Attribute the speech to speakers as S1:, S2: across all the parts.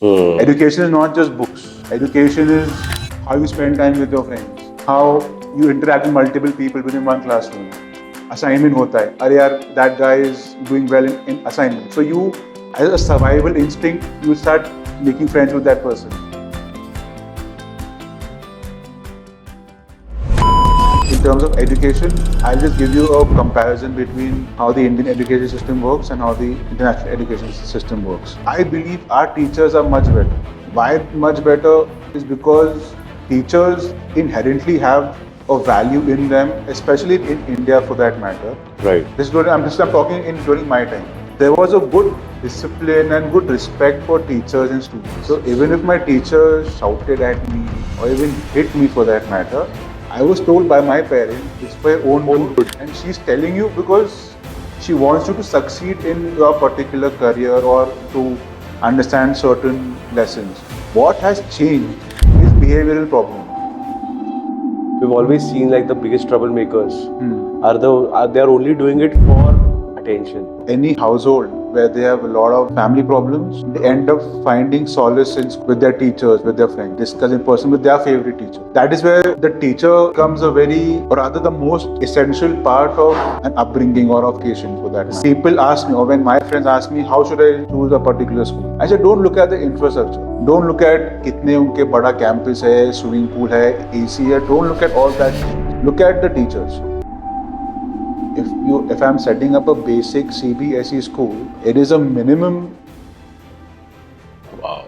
S1: Education is not just books. Education is how you spend time with your friends, how you interact with multiple people within one classroom. Assignment hota hai. Arey yaar, that guy is doing well in assignment. So you, as a survival instinct, you start making friends with that person. In terms of education, I'll just give you a comparison between how the Indian education system works and how the international education system works. I believe our teachers are much better. Why much better is because teachers inherently have a value in them, especially in India for that matter.
S2: Right.
S1: I'm talking during my time. There was a good discipline and good respect for teachers and students. So even if my teacher shouted at me or even hit me for that matter, I was told by my parents, it's for your own good. And she's telling you because she wants you to succeed in your particular career or to understand certain lessons. What has changed is behavioral problem.
S2: We've always seen like the biggest troublemakers they are only doing it for attention.
S1: Any household where they have a lot of family problems, they end up finding solace with their teachers, with their friends, discussing person with their favorite teacher. That is where the teacher becomes a very, or rather the most essential part of an upbringing or of education for that matter. People ask me, or when my friends ask me, how should I choose a particular school? I say, don't look at the infrastructure. Don't look at kitne unke bada campus hai, swimming pool hai, AC hai. Don't look at all that. Look at the teachers. If I'm setting up a basic CBSE school, it is a minimum.
S2: Wow.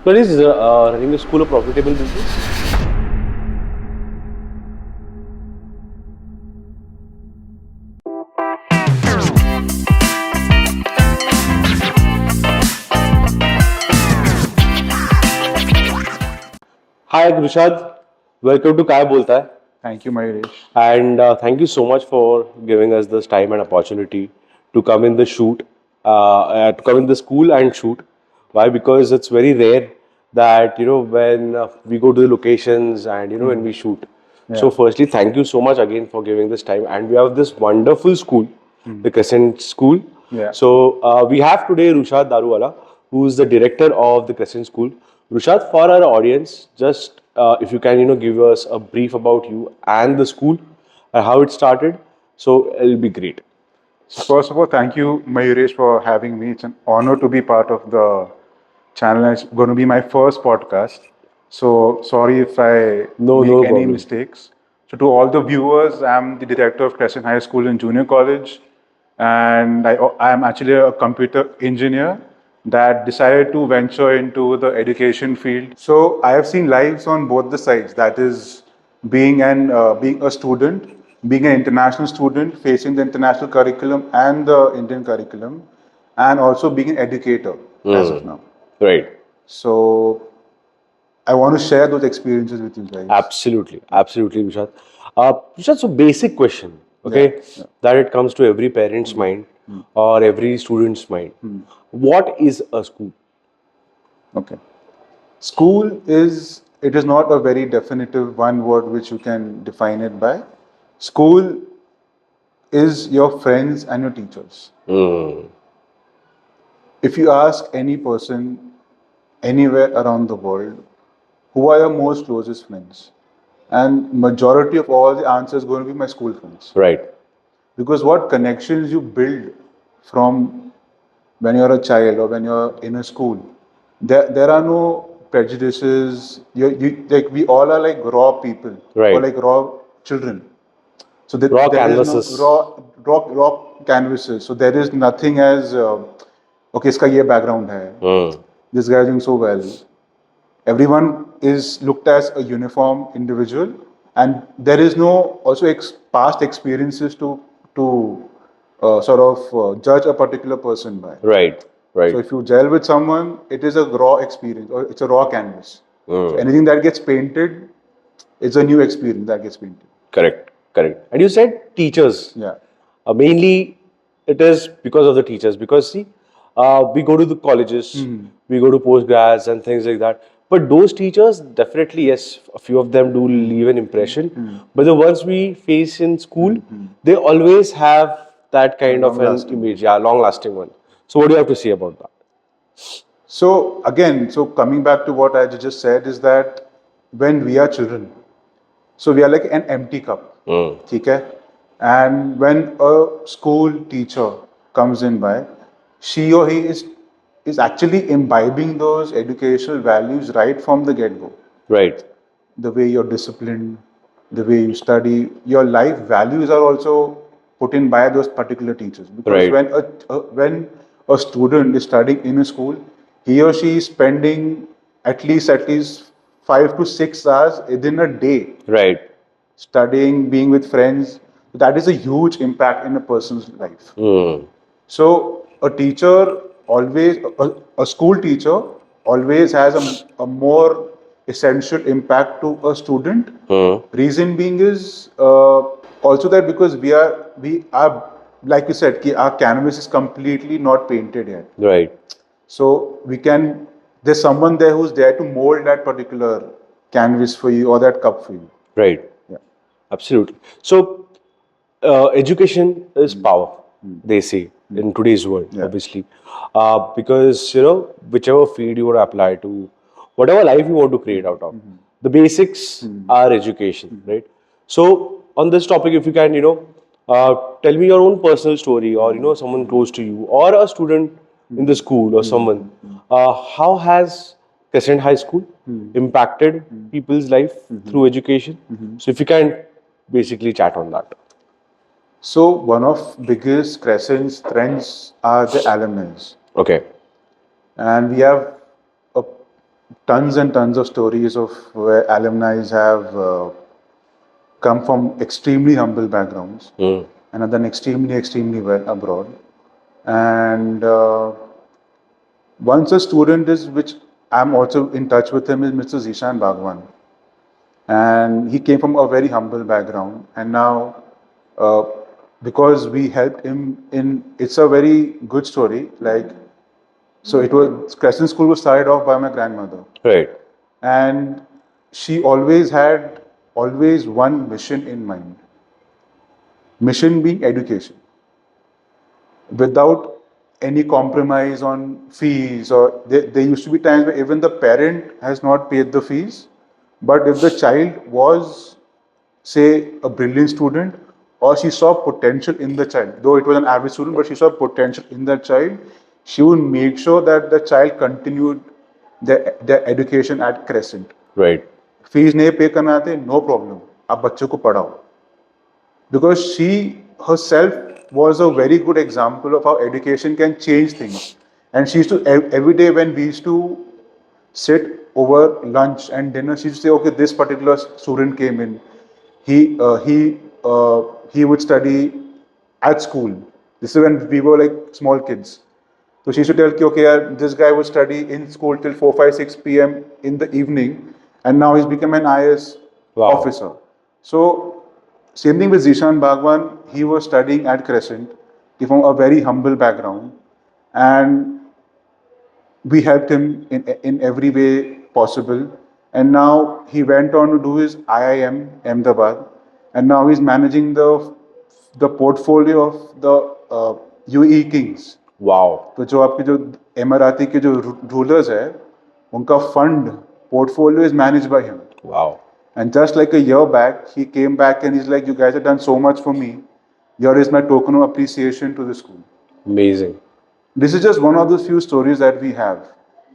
S2: But is running a school a profitable business? Hi Rushad, welcome to Kaya Bolta Hai.
S1: Thank you, Mayuresh.
S2: And thank you so much for giving us this time and opportunity to come in the shoot, to come in the school and shoot. Why? Because it's very rare that when we go to the locations and when we shoot.
S1: Yeah.
S2: So firstly, thank you so much again for giving this time. And we have this wonderful school, the Crescent School.
S1: Yeah.
S2: So we have today Rushad Daruwala, who is the director of the Crescent School. Rushad, for our audience, just if you can, give us a brief about you and the school and how it started, so it'll be great.
S1: First of all, thank you, Mayuresh, for having me. It's an honor to be part of the channel. It's going to be my first podcast. So sorry if I
S2: No
S1: make any
S2: problem.
S1: mistakes. So to all the viewers, I'm the director of Crescent High School and Junior College. And I am actually a computer engineer that decided to venture into the education field. So I have seen lives on both the sides. That is being a student, being an international student, facing the international curriculum and the Indian curriculum, and also being an educator as of now.
S2: Right.
S1: So I want to share those experiences with you guys.
S2: Absolutely, Rushad. Rushad, so basic question, okay, that it comes to every parent's mind or every student's mind. What is a school?
S1: Okay. School is not a very definitive one word which you can define it by. School is your friends and your teachers. If you ask any person anywhere around the world, who are your most closest friends? And majority of all the answers going to be my school friends.
S2: Right.
S1: Because what connections you build from when you're a child or when you're in a school, there are no prejudices. Like we all are like raw people,
S2: Right.
S1: or like raw children. So
S2: Raw
S1: there is
S2: canvases.
S1: no raw canvases. So there is nothing as okay, iska ye background hai. This guy is doing so well. Everyone is looked as a uniform individual, and there is no also past experiences to judge a particular person by.
S2: Right. Right.
S1: So if you gel with someone, it is a raw experience or it's a raw canvas. So anything that gets painted is a new experience that gets painted.
S2: Correct. And you said teachers.
S1: Yeah.
S2: Mainly, it is because of the teachers. Because see, we go to the colleges, we go to postgrads and things like that. But those teachers, definitely, yes, a few of them do leave an impression. But the ones we face in school, they always have that kind of an image, long-lasting one. So what do you have to say about that?
S1: So again, so coming back to what I just said is that when we are children, so we are like an empty cup. ठीक है? And when a school teacher comes in by, she or he is actually imbibing those educational values right from the get-go.
S2: Right.
S1: The way you're disciplined, the way you study, your life values are also put in by those particular teachers. Because
S2: Right.
S1: when a student is studying in a school, he or she is spending at least 5 to 6 hours within a day
S2: Right.
S1: studying, being with friends. That is a huge impact in a person's life.
S2: Mm.
S1: So a teacher always, a school teacher always has a more essential impact to a student. Reason being is also that because we are like you said, ki our canvas is completely not painted yet.
S2: Right.
S1: So there's someone there who's there to mold that particular canvas for you or that cup for you.
S2: Right.
S1: Yeah.
S2: Absolutely. So, education is power, they say in today's world,
S1: Yeah.
S2: obviously, because whichever field you want to apply to, whatever life you want to create out of, the basics are education, right? So, on this topic, if you can, tell me your own personal story, or someone close to you, or a student in the school, or someone, how has Crescent High School impacted people's life through education? So, if you can basically chat on that.
S1: So one of biggest Crescent's strengths are the alumni,
S2: Okay.
S1: and we have tons and tons of stories of where alumni have come from extremely humble backgrounds and have done extremely well abroad. And once a student is, which I'm also in touch with him, is Mr. Zishan Bhagwan, and he came from a very humble background, and now because we helped him in, it's a very good story. Like, so it was Crescent School was started off by my grandmother,
S2: Right.
S1: and she always had one mission in mind. Mission being education, without any compromise on fees, or there used to be times where even the parent has not paid the fees, but if the child was, say, a brilliant student, or she saw potential in the child, though it was an average student, but she saw potential in that child, she would make sure that the child continued their education at Crescent.
S2: Right.
S1: Fees नहीं पे करना आते, no problem, आप बच्चों को पढ़ाओ. Because she herself was a very good example of how education can change things. And she used to, every day when we used to sit over lunch and dinner, she used to say, okay, this particular student came in. He would study at school. This is when we were like small kids. So she used to tell, okay, this guy would study in school till 4, 5, 6 p.m. in the evening, and now he's become an IS
S2: Wow.
S1: officer. So same thing with Zishan Bhagwan. He was studying at Crescent. He from a very humble background, and we helped him in every way possible. And now he went on to do his IIM Ahmedabad, and now he's managing the portfolio of the UAE Kings.
S2: Wow.
S1: तो जो आपके जो एमआरआती के जो rulers है, उनका fund portfolio is managed by him.
S2: Wow.
S1: And just like a year back, he came back and he's like, you guys have done so much for me. Here is my token of appreciation to the school.
S2: Amazing.
S1: This is just one of the few stories that we have.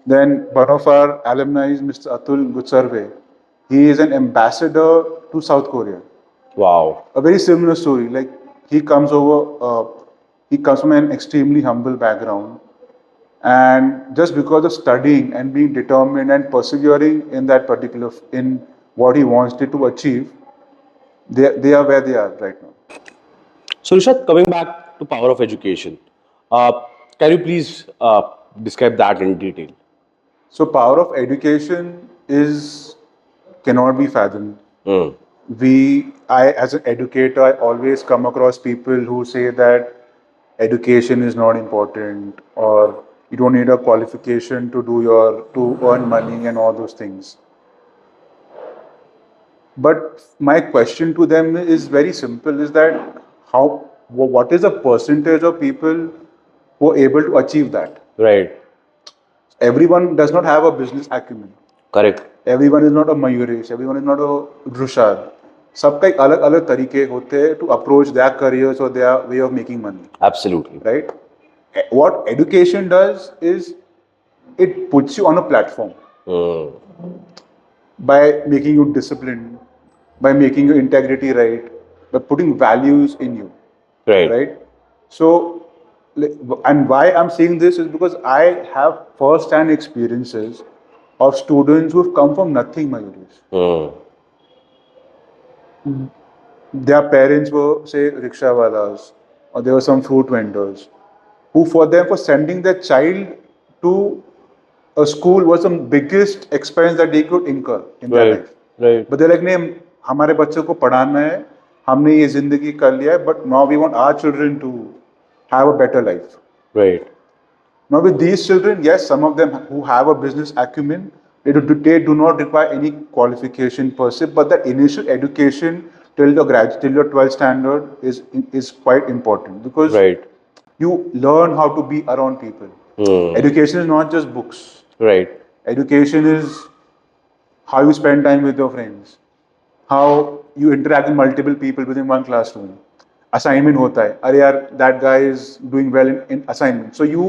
S1: Then one of our alumni is Mr. Atul Gutsarve. He is an ambassador to South Korea.
S2: Wow.
S1: A very similar story. Like he comes from an extremely humble background. And just because of studying and being determined and persevering in that particular, in what he wanted to achieve, they are where they are right now.
S2: So, Rishad, coming back to power of education, can you please describe that in detail?
S1: So power of education cannot be fathomed. As an educator, I always come across people who say that education is not important, or you don't need a qualification to earn money and all those things. But my question to them is very simple: is that what is the percentage of people who are able to achieve that?
S2: Right.
S1: Everyone does not have a business acumen.
S2: Correct.
S1: Everyone is not a Mayuresh. Everyone is not a Drushad. सबका एक अलग अलग तरीके होते हैं to approach their careers or their way of making money,
S2: Absolutely.
S1: right? What education does is it puts you on a platform
S2: Hmm.
S1: by making you disciplined, by making your integrity right, by putting values in you,
S2: Right.
S1: right? So, and why I'm saying this is because I have first-hand experiences of students who've come from nothing, Mayuresh.
S2: Hmm.
S1: Their parents were, say, rickshawalas, or there were some fruit vendors, who for them, for sending their child to a school was the biggest expense that they could incur in their
S2: Right.
S1: life.
S2: Right.
S1: But they're like, नहीं हमारे बच्चों को पढ़ाना है, हमने ये जिंदगी कर लिया है, but now we want our children to have a better life.
S2: Right.
S1: Now with these children, yes, some of them who have a business acumen, they do not require any qualification per se, but that initial education till your 12th standard is quite important because
S2: Right.
S1: you learn how to be around people.
S2: Hmm.
S1: Education is not just books.
S2: Right.
S1: Education is how you spend time with your friends, how you interact with multiple people within one classroom. Assignment hota hai. Arey yaar, that guy is doing well in assignment. So you,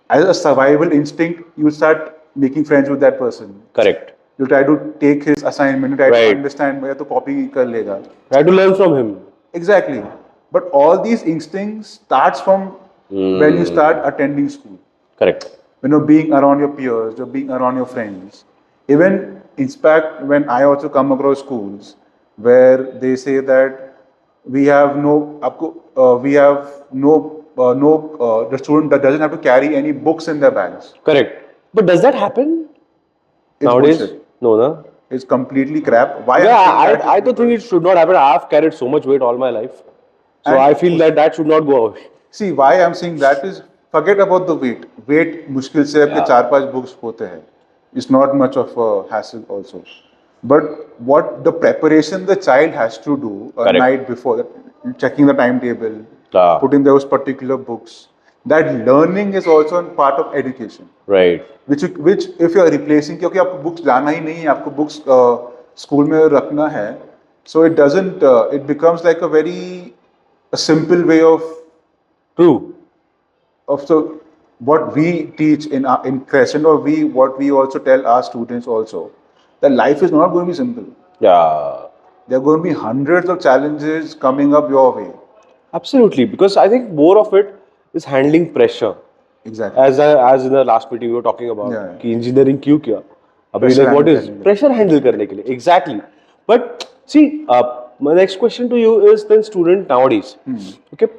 S1: as a survival instinct, you start making friends with that person.
S2: Correct.
S1: You try to take his assignment, you try to
S2: Right.
S1: understand, मैं तो copy कर लेगा.
S2: Try to learn from him.
S1: Exactly. But all these instincts starts from when you start attending school.
S2: Correct.
S1: When you're being around your peers, you're being around your friends. Even in fact, when I also come across schools where they say that we have no, the student that doesn't have to carry any books in their bags.
S2: Correct. But does that happen
S1: It's
S2: nowadays?
S1: bullshit.
S2: No, no.
S1: It's completely crap. Why? I'm
S2: Yeah,
S1: saying that
S2: I
S1: is
S2: don't think it should not happen. I have carried so much weight all my life. So
S1: And
S2: I feel that should not go away.
S1: See, why I'm saying that is forget about the weight. Weight मुश्किल से आपके
S2: Yeah.
S1: 4-5 books होते हैं. It's not much of a hassle also. But what the preparation the child has to do a
S2: Correct.
S1: night before, checking the timetable,
S2: Ah.
S1: putting those particular books, that learning is also a part of education.
S2: Right.
S1: Which if you are replacing, क्योंकि आपको books लाना ही नहीं है, आपको books school में रखना है, so it doesn't, it becomes like a simple way
S2: True.
S1: of so what we teach in Crescent, or what we also tell our students also, that life is not going to be simple.
S2: Yeah.
S1: There are going to be hundreds of challenges coming up your way.
S2: Absolutely. Because I think more of it is handling pressure.
S1: Exactly.
S2: As in the last meeting we were talking about
S1: Yeah.
S2: कि engineering क्यों किया? अभी
S1: Pressure
S2: like what
S1: handle
S2: is
S1: करने के लिए.
S2: pressure handle करने के लिए? Exactly. But see, my next question to you is then student nowadays. Okay.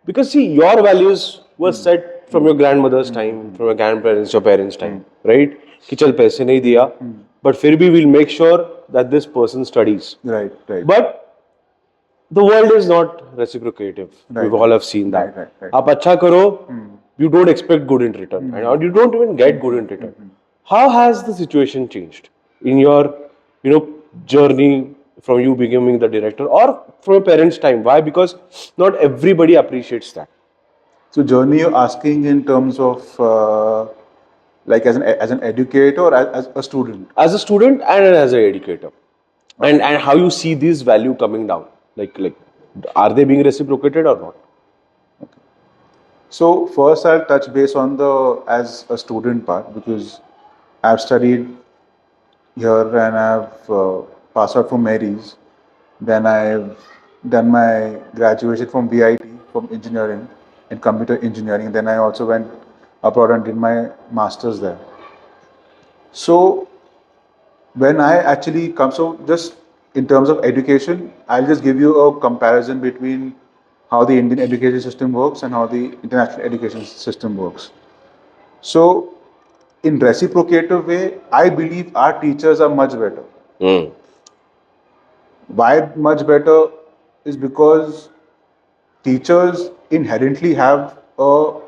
S2: Because see, your values were set from your grandmother's time, from your grandparents, your parents' time, right? कि चल पैसे नहीं दिया, but फिर भी we'll make sure that this person studies.
S1: Right. Right.
S2: But the world is not reciprocative.
S1: Right.
S2: We all have seen that.
S1: Right.
S2: आप अच्छा करो, you don't expect good in return, and you don't even get good in return. How has the situation changed in your, journey from you becoming the director or from your parents' time? Why? Because not everybody appreciates that.
S1: So journey you're asking in terms of like as an educator or as a student?
S2: As a student and as an educator, and how you see this value coming down, like are they being reciprocated or not?
S1: So first I'll touch base on the as a student part, because I've studied here and I've passed out from Mary's. Then I've done my graduation from VIT from engineering in computer engineering. Then I also went abroad and did my masters there. So when I actually come, so just in terms of education, I'll just give you a comparison between how the Indian education system works and how the international education system works. So in reciprocative way, I believe our teachers are much better. Why much better is because teachers inherently have a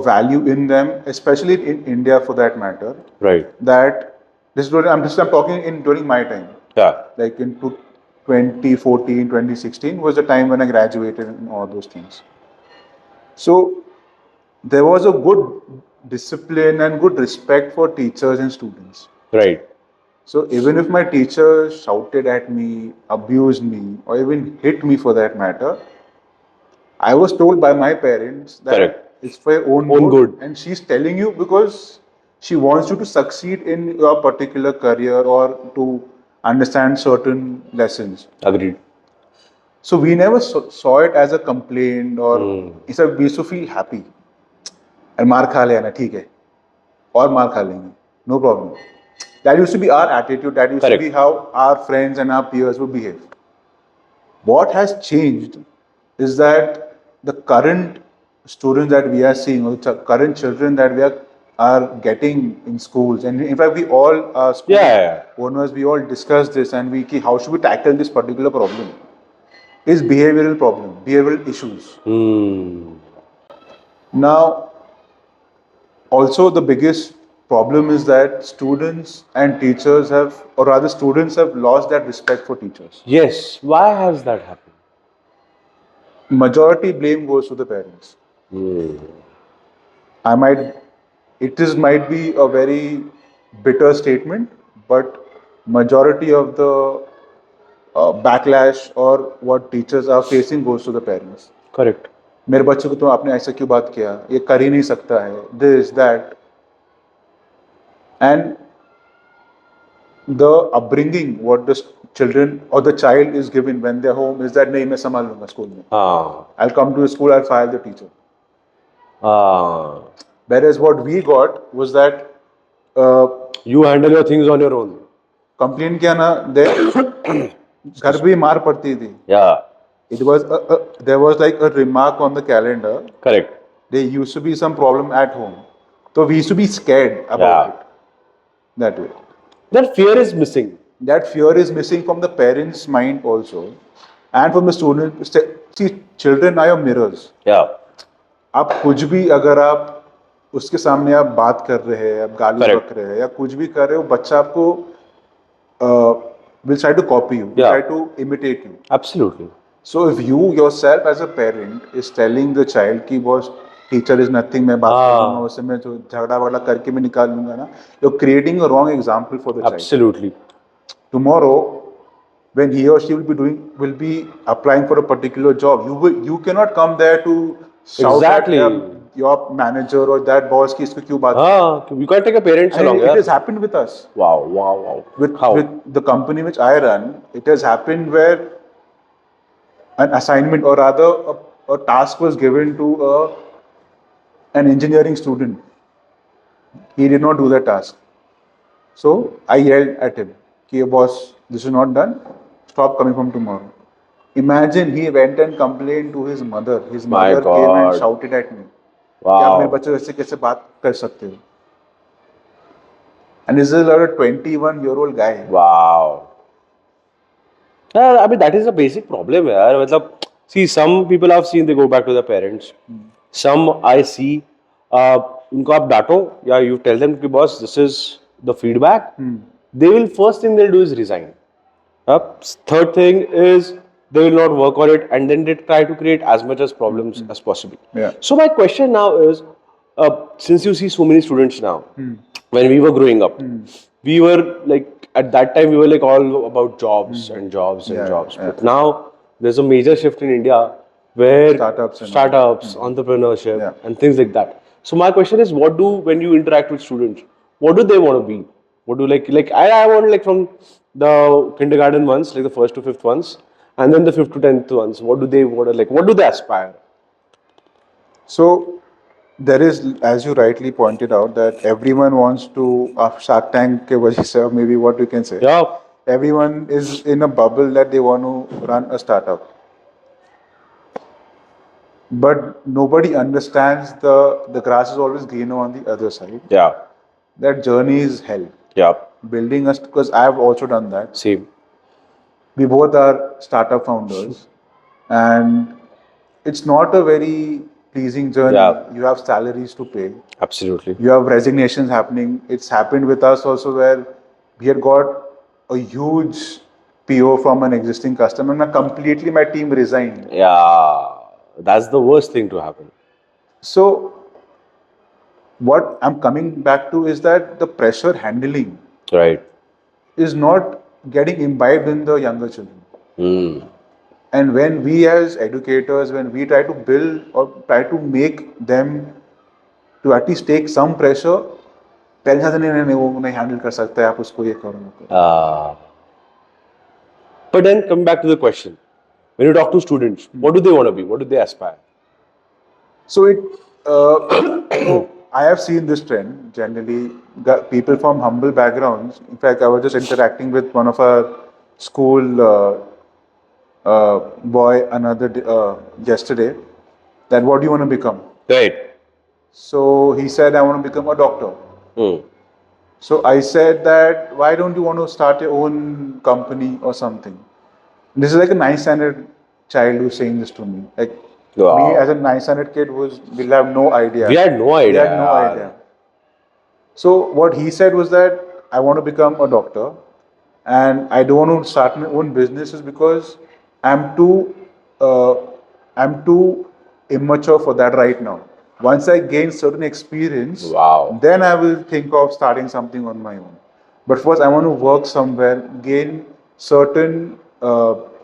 S1: value in them, especially in India for that matter.
S2: Right.
S1: That I'm talking in during my time,
S2: Yeah.
S1: like in 2014, 2016 was the time when I graduated and all those things. So there was a good discipline and good respect for teachers and students.
S2: Right.
S1: So even if my teacher shouted at me, abused me, or even hit me for that matter, I was told by my parents that
S2: Correct.
S1: it's for your own,
S2: Own good.
S1: and she's telling you because she wants you to succeed in your particular career or to understand certain lessons.
S2: Agreed.
S1: So we never saw it as a complaint or we used to feel happy. And मार खा लेना ठीक है और मार खा लेंगे, no problem. That used to be our attitude. That used
S2: Correct.
S1: to be how our friends and our peers would behave. What has changed is that the current students that we are seeing, or the current children that we are getting in schools, and in fact, we all school
S2: Yeah.
S1: owners, we all discuss this, and how should we tackle this particular problem? Is behavioral problem, behavioral issues. Now, also the biggest problem is that students and teachers have, or rather, students have lost that respect for teachers.
S2: Yes. Why has that happened?
S1: Majority blame goes to the parents. Might be a very bitter statement, but majority of the backlash or what teachers are facing goes to the parents.
S2: Correct.
S1: मेरे बच्चे को तो आपने ऐसा क्यों बात किया, ये कर ही नहीं सकता है, this that, and the upbringing what the children or the child is given when they're home is that नहीं मैं संभाल लूंगा स्कूल में, I'll come to school, I'll fire the teacher. Whereas what we got was that
S2: you handle your things on your own.
S1: Complain किया ना, घर भी मार पड़ती थी.
S2: Yeah.
S1: It was there was like a remark on the calendar.
S2: Correct.
S1: There used to be some problem at home, so we used to be scared about it. That way.
S2: That fear is missing.
S1: That fear is missing from the parents' mind also, and from the students. See, children are your mirrors.
S2: Yeah.
S1: आप कुछ भी अगर आप उसके सामने आप बात कर रहे हैं, आप गाली बक रहे हैं या कुछ भी कर रहे हो, बच्चा आपको will try to copy you, will try to imitate you.
S2: Absolutely.
S1: So if you yourself as a parent is telling the child कि boss teacher is nothing, मैं बात करूँगा उससे, मैं जो झगड़ा वगड़ा करके मैं निकाल लूँगा ना, you're creating a wrong example for the child.
S2: Absolutely.
S1: Tomorrow, when he or she will be applying for a particular job, you cannot come there to shout at your manager or that boss कि इसको क्यों बात.
S2: You can't take a parents along.
S1: It has happened with us.
S2: Wow.
S1: With the company which I run, it has happened where an assignment or rather a task was given to an engineering student. He did not do the task. So I yelled at him, "Ki boss, this is not done. Stop coming from tomorrow." Imagine he went and complained to his mother. His mother came and shouted at me.
S2: Wow.
S1: कि आप मेरे बच्चे से कैसे बात कर सकते हो? And this is like a 21-year-old guy.
S2: Wow. I mean, that is a basic problem. See, some people I've seen, they go back to their parents. Some I see, उनको आप डांटो या you tell them कि boss, this is the feedback. They will, first thing they'll do is resign. Third thing is they will not work on it, and then they try to create as much as problems as possible.
S1: Yeah.
S2: So my question now is, since you see so many students now, when we were growing up, we were like, at that time we were like all about jobs and jobs and jobs.
S1: Yeah.
S2: But now there's a major shift in India where
S1: startups,
S2: entrepreneurship and things like that. So my question is, when you interact with students, what do they want to be? What do I want like from the kindergarten ones, like the 1st to 5th ones, and then the 5th to 10th ones, what do they want to like? What do they aspire?
S1: So there is, as you rightly pointed out, that everyone wants to Shark Tank ke wajah se, maybe what you can say.
S2: Yeah.
S1: Everyone is in a bubble that they want to run a startup. But nobody understands the grass is always greener on the other side.
S2: Yeah.
S1: That journey is hell.
S2: Yeah.
S1: Building us, because I have also done that.
S2: Same.
S1: We both are startup founders, and it's not a very pleasing journey.
S2: Yeah.
S1: You have salaries to pay.
S2: Absolutely.
S1: You have resignations happening. It's happened with us also where we had got a huge PO from an existing customer and my team resigned.
S2: Yeah. That's the worst thing to happen.
S1: So what I'm coming back to is that the pressure handling
S2: Right.
S1: is not getting imbibed in the younger children.
S2: Hmm.
S1: And when we as educators, when we try to build or try to make them to at least take some pressure, parents कहते नहीं नहीं नहीं, वो नहीं handle कर सकता है, आप उसको ये करो ना करो.
S2: But then coming back to the question, when you talk to students, what do they want to be? What do they aspire?
S1: So I have seen this trend generally. People from humble backgrounds. In fact, I was just interacting with one of our school boy yesterday. That what do you want to become?
S2: Right.
S1: So he said, I want to become a doctor.
S2: Hmm.
S1: So I said that why don't you want to start your own company or something? This is like a 9th standard child who's saying this to me. Like
S2: Wow.
S1: me as a 9th standard kid will have no idea.
S2: We had no idea.
S1: We had no idea. So what he said was that I want to become a doctor and I don't want to start my own businesses because I'm too uh, I'm too immature for that right now. Once I gain certain experience,
S2: Wow.
S1: then I will think of starting something on my own. But first, I want to work somewhere, gain certain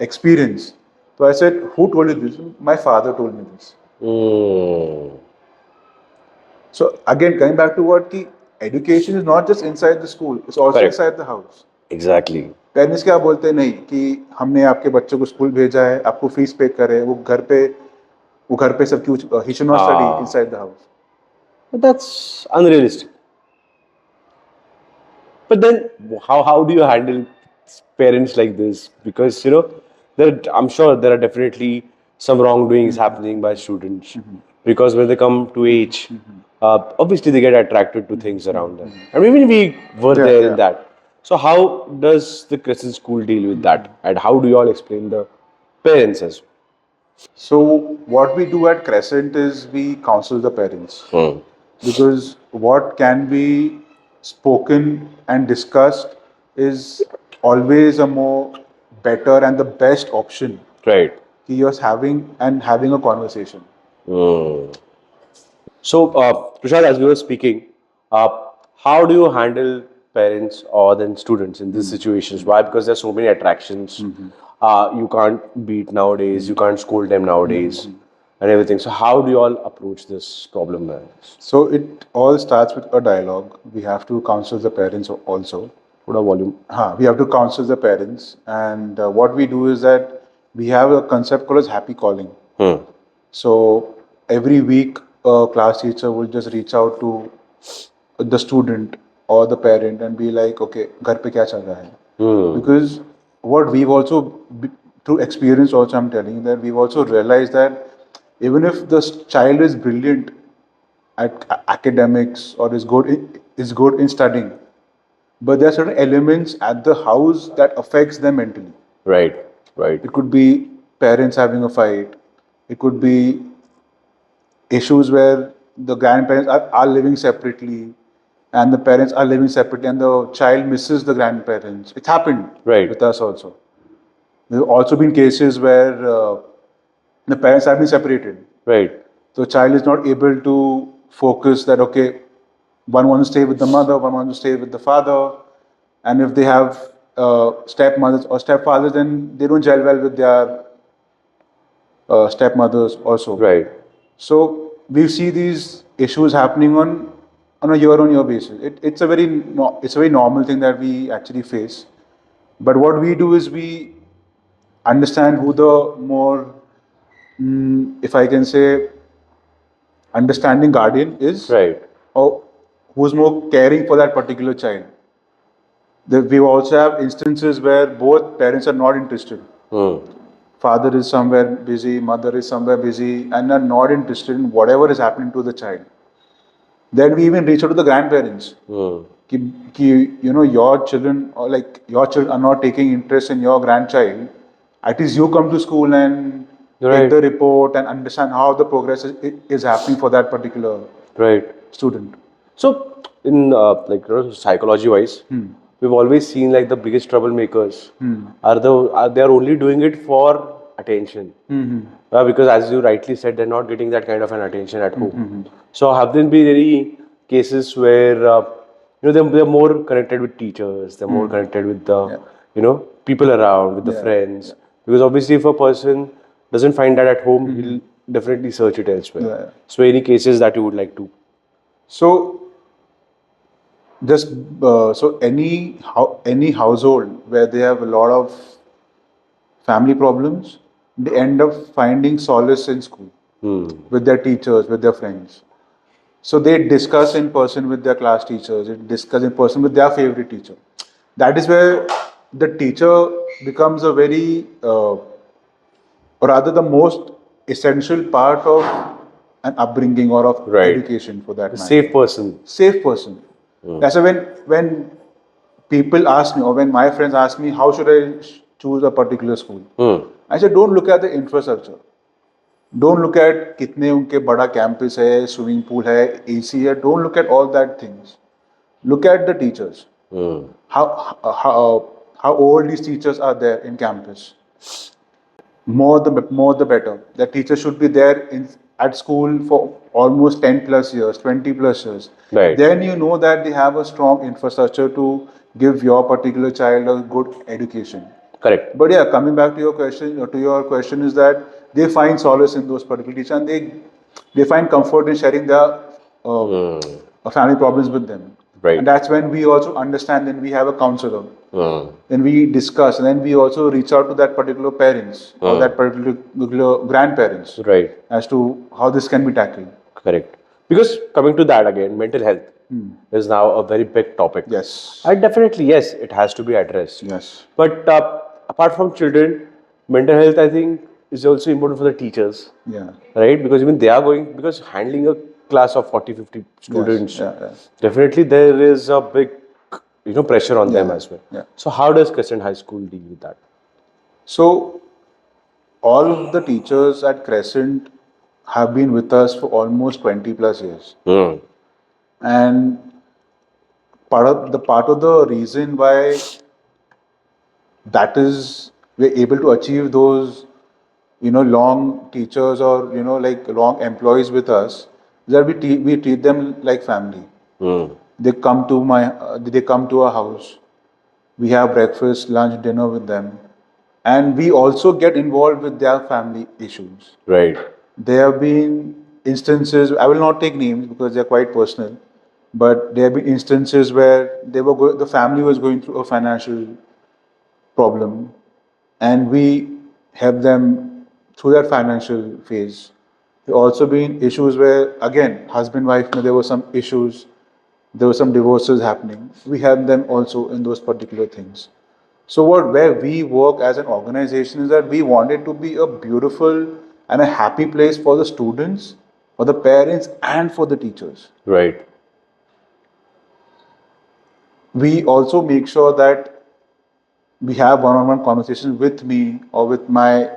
S1: experience. So I said, "Who told you this?" My father told me this.
S2: Hmm.
S1: So again, coming back to what key education is not just inside the school; it's also
S2: Correct.
S1: inside the house.
S2: Exactly.
S1: Parents क्या बोलते हैं नहीं कि हमने आपके बच्चों को school भेजा है, आपको फीस पे करे, वो घर पे सब क्यों he should not study
S2: Ah.
S1: inside the house.
S2: But that's unrealistic. But then, how do you handle parents like this? Because I'm sure there are definitely some wrongdoings happening by students. Because when they come to age, obviously they get attracted to things around them, and even we were
S1: Yeah,
S2: there
S1: yeah.
S2: in that. So how does the Crescent School deal with that, and how do you all explain the parents as well?
S1: So what we do at Crescent is we counsel the parents because what can be spoken and discussed is always a more better and the best option.
S2: Right.
S1: You're having a conversation.
S2: So, Prashad, as we were speaking, uh, how do you handle parents or then students in these situations? Why? Because there's so many attractions. You can't beat nowadays. You can't scold them nowadays, and everything. So, how do you all approach this problem, man?
S1: So it all starts with a dialogue. We have to counsel the parents also.
S2: Put a volume.
S1: We have to counsel the parents, and what we do is that we have a concept called as happy calling. So every week, a class teacher will just reach out to the student or the parent and be like, "Okay, घर पे क्या चल रहा है?" Because what we've also through experience also I'm telling you that we've also realized that even if the child is brilliant at academics or is good in studying, but there are certain elements at the house that affects them mentally.
S2: Right. Right.
S1: It could be parents having a fight. It could be issues where the grandparents are living separately and the parents are living separately and the child misses the grandparents. It's happened
S2: Right.
S1: with us also. There have also been cases where the parents have been separated.
S2: Right.
S1: The child is not able to focus that, okay, one wants to stay with the mother, one wants to stay with the father. And if they have stepmothers or stepfathers, then they don't gel well with their stepmothers also.
S2: Right.
S1: So we see these issues happening on a year-on-year basis. It's a very normal thing that we actually face. But what we do is we understand who the more, if I can say, understanding guardian is,
S2: Right.
S1: or who's more caring for that particular child. We also have instances where both parents are not interested. Father is somewhere busy, mother is somewhere busy, and are not interested in whatever is happening to the child. Then we even reach out to the grandparents. Your children are not taking interest in your grandchild. At least you come to school and
S2: Right.
S1: take the report and understand how the progress is happening for that particular
S2: Right.
S1: student.
S2: So, in psychology-wise, we've always seen like the biggest troublemakers are only doing it for attention. Because as you rightly said, they're not getting that kind of an attention at home. So, have there been any cases where they're more connected with teachers, they're more connected with the people around, with the
S1: Yeah,
S2: friends. Because obviously, if a person doesn't find that at home, he'll definitely search it elsewhere.
S1: Yeah.
S2: So, any cases that you would like to?
S1: So just so any household where they have a lot of family problems, they end up finding solace in school with their teachers, with their friends. So they discuss in person with their class teachers, they discuss in person with their favorite teacher. That is where the teacher becomes a very, or rather, the most essential part of an upbringing or of
S2: Right.
S1: education for that
S2: A
S1: matter.
S2: safe person.
S1: Safe person. That's why when people ask me or when my friends ask me how should I choose a particular school, I said don't look at the infrastructure. Don't look at कितने उनके बड़ा campus है, swimming pool है, AC है. Don't look at all that things. Look at the teachers. How how old these teachers are there in campus. More the better. The teacher should be there at school for almost 10 plus years, 20 plus years.
S2: Right.
S1: Then you know that they have a strong infrastructure to give your particular child a good education.
S2: Correct.
S1: But yeah, coming back to your question is that they find solace in those particular teachers and they find comfort in sharing their family problems with them.
S2: Right.
S1: And that's when we also understand. Then we have a counselor. Then we discuss, and then we also reach out to that particular parents or that particular grandparents
S2: Right.
S1: as to how this can be tackled.
S2: Correct. Because coming to that again, mental health is now a very big topic.
S1: Yes.
S2: And definitely, yes, it has to be addressed.
S1: Yes.
S2: But apart from children, mental health, I think, is also important for the teachers,
S1: Yeah.
S2: right? Because even they are because handling a class of 40, 50 students,
S1: Yeah.
S2: definitely there is a big, pressure on them as well.
S1: Yeah.
S2: So how does Crescent High School deal with that?
S1: So all of the teachers at Crescent have been with us for almost 20 plus years. And part of the reason why that is we're able to achieve those long teachers or like long employees with us is that we treat them like family. They come to our house, we have breakfast, lunch, dinner with them, and we also get involved with their family issues.
S2: Right.
S1: There have been instances, I will not take names because they're quite personal, but there have been instances where the family was going through a financial problem, and we help them through that financial phase. There have also been issues where, again, husband wife, there were some issues, there were some divorces happening. We help them also in those particular things. So where we work as an organization is that we want it to be a beautiful and a happy place for the students, for the parents, and for the teachers.
S2: Right.
S1: We also make sure that we have one-on-one conversations with me or with my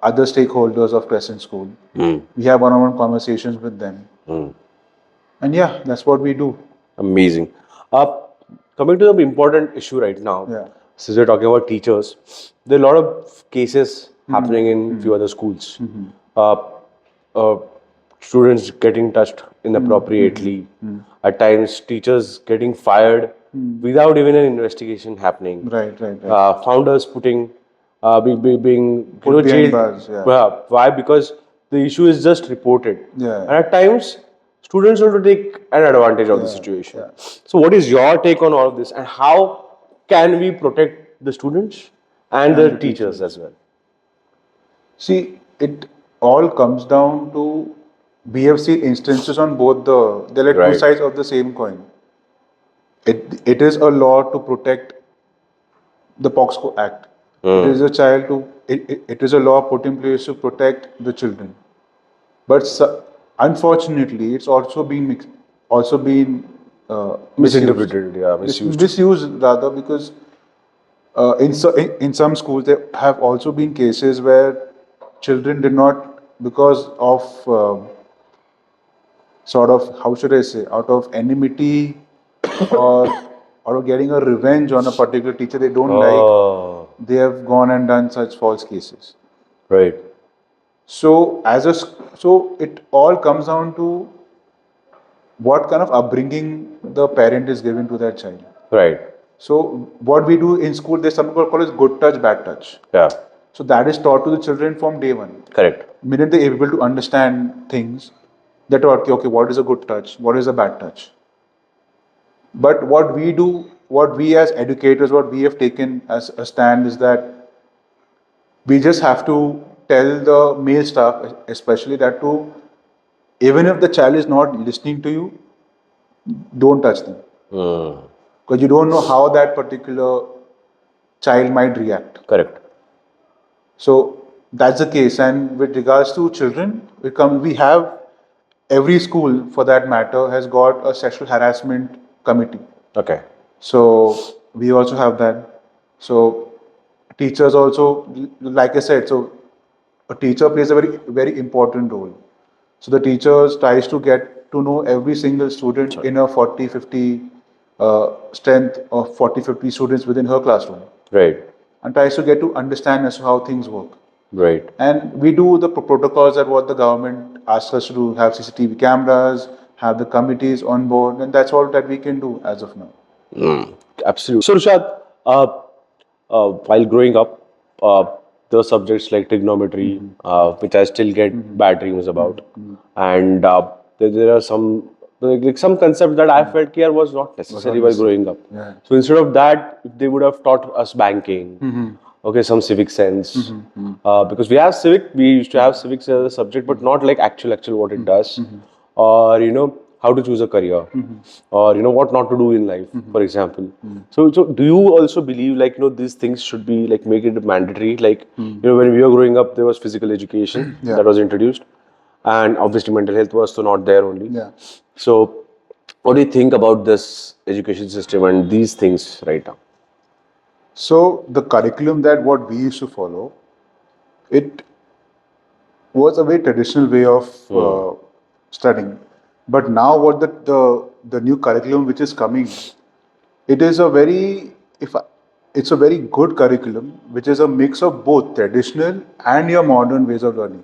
S1: other stakeholders of Crescent School. We have one-on-one conversations with them. And yeah, that's what we do.
S2: Amazing. Coming to the important issue right now,
S1: Yeah.
S2: since we're talking about teachers, there are a lot of cases happening in few other schools. Uh, students getting touched inappropriately. At times, teachers getting fired without even an investigation happening.
S1: Right.
S2: Founders being put to
S1: Behind
S2: jail.
S1: bars, yeah.
S2: Why? Because the issue is just reported.
S1: Yeah.
S2: And at times, students want to take an advantage of the situation. So, what is your take on all of this, and how can we protect the students and the teachers as well?
S1: See, it all comes down to we have seen instances on both they're like
S2: Right.
S1: two sides of the same coin. It is a law to protect the POXCO Act. It is it is a law put in place to protect the children. But unfortunately, it's also been
S2: Misinterpreted, yeah, misused.
S1: misused rather, because in some schools there have also been cases where children did not, because of sort of, how should I say, out of enmity or of getting a revenge on a particular teacher they don't like,
S2: Oh,
S1: they have gone and done such false cases.
S2: right.
S1: So it all comes down to what kind of upbringing the parent is giving to their child.
S2: Right.
S1: So what we do in school, there's something called as good touch, bad touch.
S2: Yeah.
S1: So that is taught to the children from day one.
S2: Correct.
S1: Minute they're able to understand things, that okay, what is a good touch, what is a bad touch. But what we do, what we as educators, what we have taken as a stand is that we just have to tell the male staff, especially that to, even if the child is not listening to you, don't touch them.
S2: Mm.
S1: Because you don't know how that particular child might react.
S2: Correct.
S1: So that's the case. And with regards to children, we have every school, for that matter, has got a sexual harassment committee.
S2: Okay.
S1: So we also have that. So teachers also, like I said, so a teacher plays a very important role. So the teachers tries to get to know every single student in a 40, 50 strength of 40, 50 students within her classroom,
S2: Right.
S1: and tries to get to understand as to how things work.
S2: Right.
S1: And we do the protocols that what the government asks us to do, have CCTV cameras, have the committees on board, and that's all that we can do as of now.
S2: Absolutely. So, Rushad, while growing up, there were subjects like trigonometry, which I still get bad dreams about, and there are some like some concepts that I felt here was not necessary while growing up.
S1: Yeah.
S2: So instead of that, if they would have taught us banking, okay, some civic sense, because we used to have civics as a subject, but not like actual what it does, or how to choose a career, or what not to do in life, for example. So do you also believe like these things should be like make it mandatory? Like when we were growing up, there was physical education
S1: Yeah.
S2: that was introduced, and obviously mental health was so not there only.
S1: Yeah.
S2: So what do you think about this education system and these things right now?
S1: So the curriculum that what we used to follow, it was a very traditional way of studying. But now what the new curriculum which is coming, it is a very it's a very good curriculum which is a mix of both traditional and your modern ways of learning.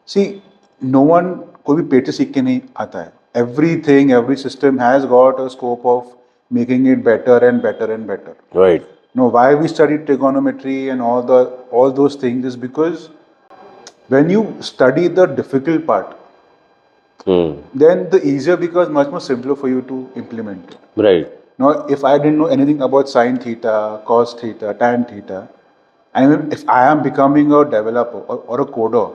S1: See, no one कोई भी पेट से सीख के नहीं आता है. Everything, every system has got a scope of making it better and better and better.
S2: Right.
S1: No, why we study trigonometry and all those things is because when you study the difficult part, then the easier becomes much more simpler for you to implement it.
S2: Right.
S1: Now, if I didn't know anything about sine theta, cos theta, tan theta, I mean, if I am becoming a developer or a coder,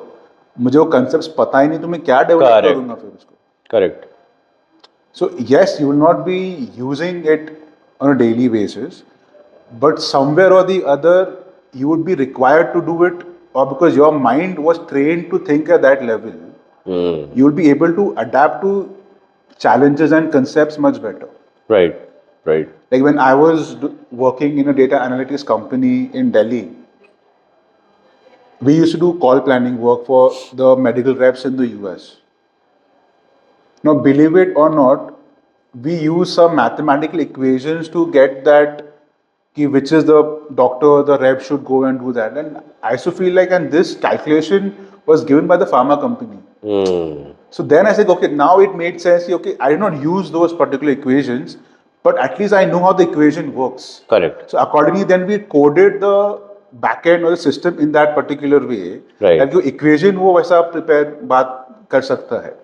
S1: मुझे वो concepts पता ही नहीं तो मैं क्या develop
S2: Correct.
S1: करूँगा फिर उसको.
S2: Correct.
S1: So yes, you will not be using it on a daily basis, but somewhere or the other, you would be required to do it, or because your mind was trained to think at that level, you will be able to adapt to challenges and concepts much better.
S2: Right. Right.
S1: Like when I was working in a data analytics company in Delhi, we used to do call planning work for the medical reps in the US. Now, believe it or not, we use some mathematical equations to get that which is the doctor, the rep should go and do that. And I used to feel like, and this calculation was given by the pharma company. So then I said, okay, now it made sense. Okay, I did not use those particular equations, but at least I know how the equation works.
S2: Correct.
S1: So accordingly, then we coded the backend or the system in that particular way.
S2: Right.
S1: That the equation वो वैसा prepare बात कर सकता है.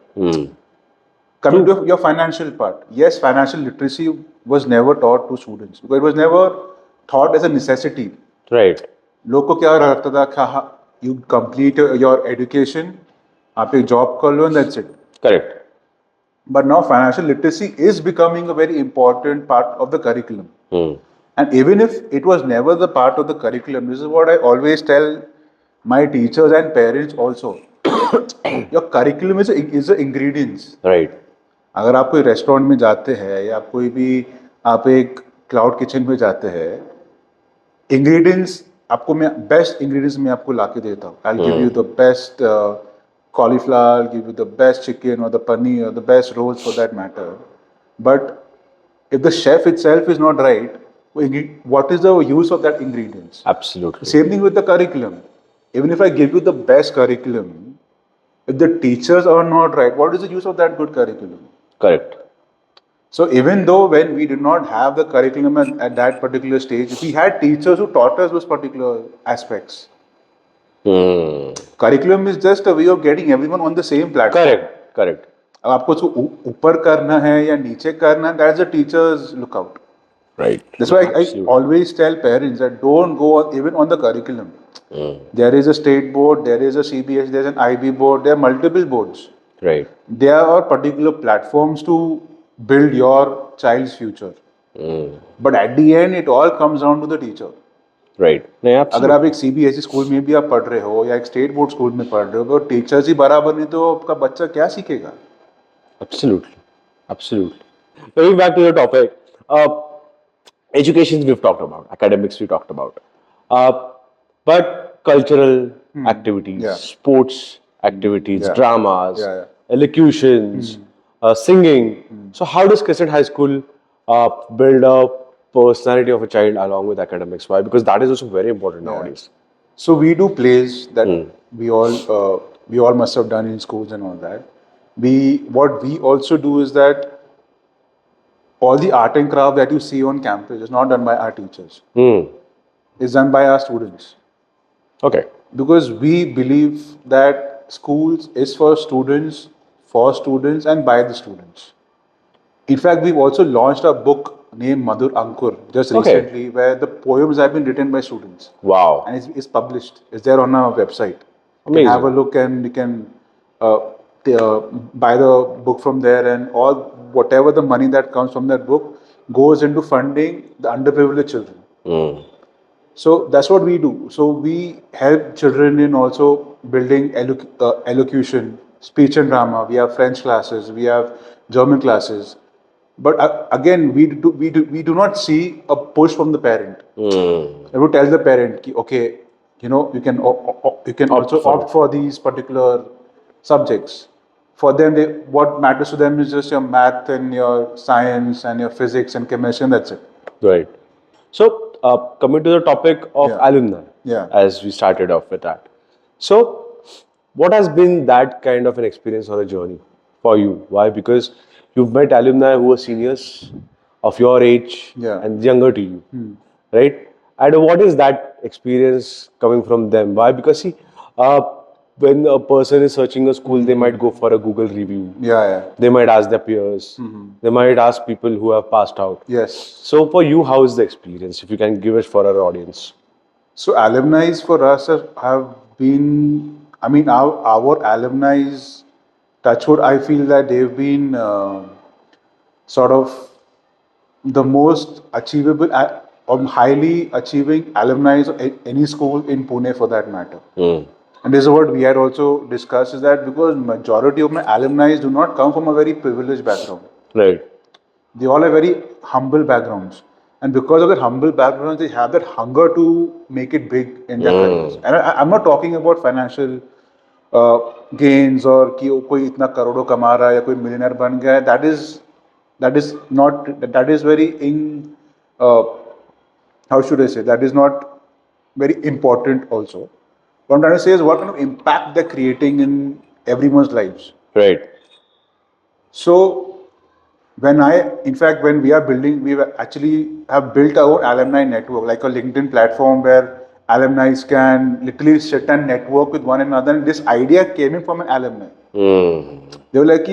S1: Coming to your financial part, yes, financial literacy was never taught to students because it was never thought as a necessity.
S2: Right.
S1: लोग को क्या लगता था कि you complete your education, आप एक job कर लो and that's it.
S2: Correct.
S1: But now financial literacy is becoming a very important part of the curriculum. And even if it was never the part of the curriculum, this is what I always tell my teachers and parents also. Your curriculum is the ingredients.
S2: Right.
S1: अगर आप कोई restaurant में जाते हैं या कोई भी आप एक क्लाउड किचन में जाते हैं, इंग्रेडिएंट्स आपको मैं बेस्ट इंग्रेडिएंट्स मैं आपको ला के देता हूँ. I'll give you the best cauliflower, I'll give you the best chicken or the paneer or the best rolls for that matter. But if the chef itself is not right, what is the use of that ingredients?
S2: Absolutely.
S1: Same thing with the curriculum. Even if I give you the best curriculum, if the teachers are not right, what is the use of that good curriculum?
S2: Correct.
S1: So even though when we did not have the curriculum at that particular stage, we had teachers who taught us those particular aspects.
S2: Hmm.
S1: Curriculum is just a way of getting everyone on the same platform.
S2: Correct. Correct.
S1: अब आपको उसको ऊपर करना है या नीचे करना है, that's the teacher's lookout.
S2: Right.
S1: That's why I
S2: Absolutely.
S1: always tell parents that don't go even on the curriculum. There is a state board, there is a CBS, there's an IB board, there are multiple boards.
S2: Right.
S1: There are particular platforms to build your child's future. But at the end, it all comes down to the teacher.
S2: Right. नहीं,
S1: अगर
S2: absolutely.
S1: आप एक CBSE school में भी आप पढ़ रहे हो या एक स्टेट बोर्ड स्कूल में पढ़ रहे हो, तो टीचर्स ही बराबर नहीं तो आपका बच्चा क्या सीखेगा?
S2: Absolutely. Absolutely. Coming back to the topic, education we've talked about, academics we talked about, but cultural activities,
S1: Yeah.
S2: sports activities,
S1: Yeah.
S2: dramas,
S1: Yeah, yeah.
S2: elocutions, singing. So how does Crescent High School build a personality of a child along with academics? Why? Because that is also very important nowadays.
S1: So we do plays that we all must have done in schools and all that. What we also do is that all the art and craft that you see on campus is not done by our teachers. It's done by our students.
S2: Okay.
S1: Because we believe that schools is for students, and by the students. In fact, we've also launched a book named Madhur Ankur just
S2: Okay.
S1: recently, where the poems have been written by students.
S2: Wow.
S1: And it's published. It's there on our website. You
S2: Amazing.
S1: can have a look and you can buy the book from there, and all whatever the money that comes from that book goes into funding the underprivileged children. So that's what we do. So we help children in also building elocution, speech and drama. We have French classes, we have German classes. But again, we do not see a push from the parent. I would tell the parent, ki, okay, you can also opt for these particular subjects. For them, what matters to them is just your math and your science and your physics and chemistry, and that's it.
S2: Right. So, coming to the topic of
S1: Yeah.
S2: alumni,
S1: Yeah.
S2: as we started off with that. So, what has been that kind of an experience or a journey for you? Why? Because you've met alumni who are seniors of your age
S1: Yeah.
S2: and younger to you, right? And what is that experience coming from them? Why? Because see, when a person is searching a school, they might go for a Google review.
S1: Yeah, yeah.
S2: They might ask their peers. They might ask people who have passed out.
S1: Yes.
S2: So for you, how is the experience? If you can give it for our audience.
S1: So alumni for us have been, I mean, our alumni, touchwood, I feel that they've been sort of the most achievable or highly achieving alumni of any school in Pune for that matter. And this is what we had also discussed, is that because majority of my alumni do not come from a very privileged background.
S2: Right.
S1: They all have very humble backgrounds. And because of their humble backgrounds, they have that hunger to make it big in their careers. And I'm not talking about financial gains or कि कोई इतना करोड़ों कमा रहा है या कोई millionaire बन गया है. That is very how should I say? That is not very important also. What I'm trying to say is what kind of impact they're creating in everyone's lives.
S2: Right.
S1: So, when we are building, we actually have built our own alumni network, like a LinkedIn platform where alumni can literally sit and network with one another. And this idea came in from an alumni. They were like,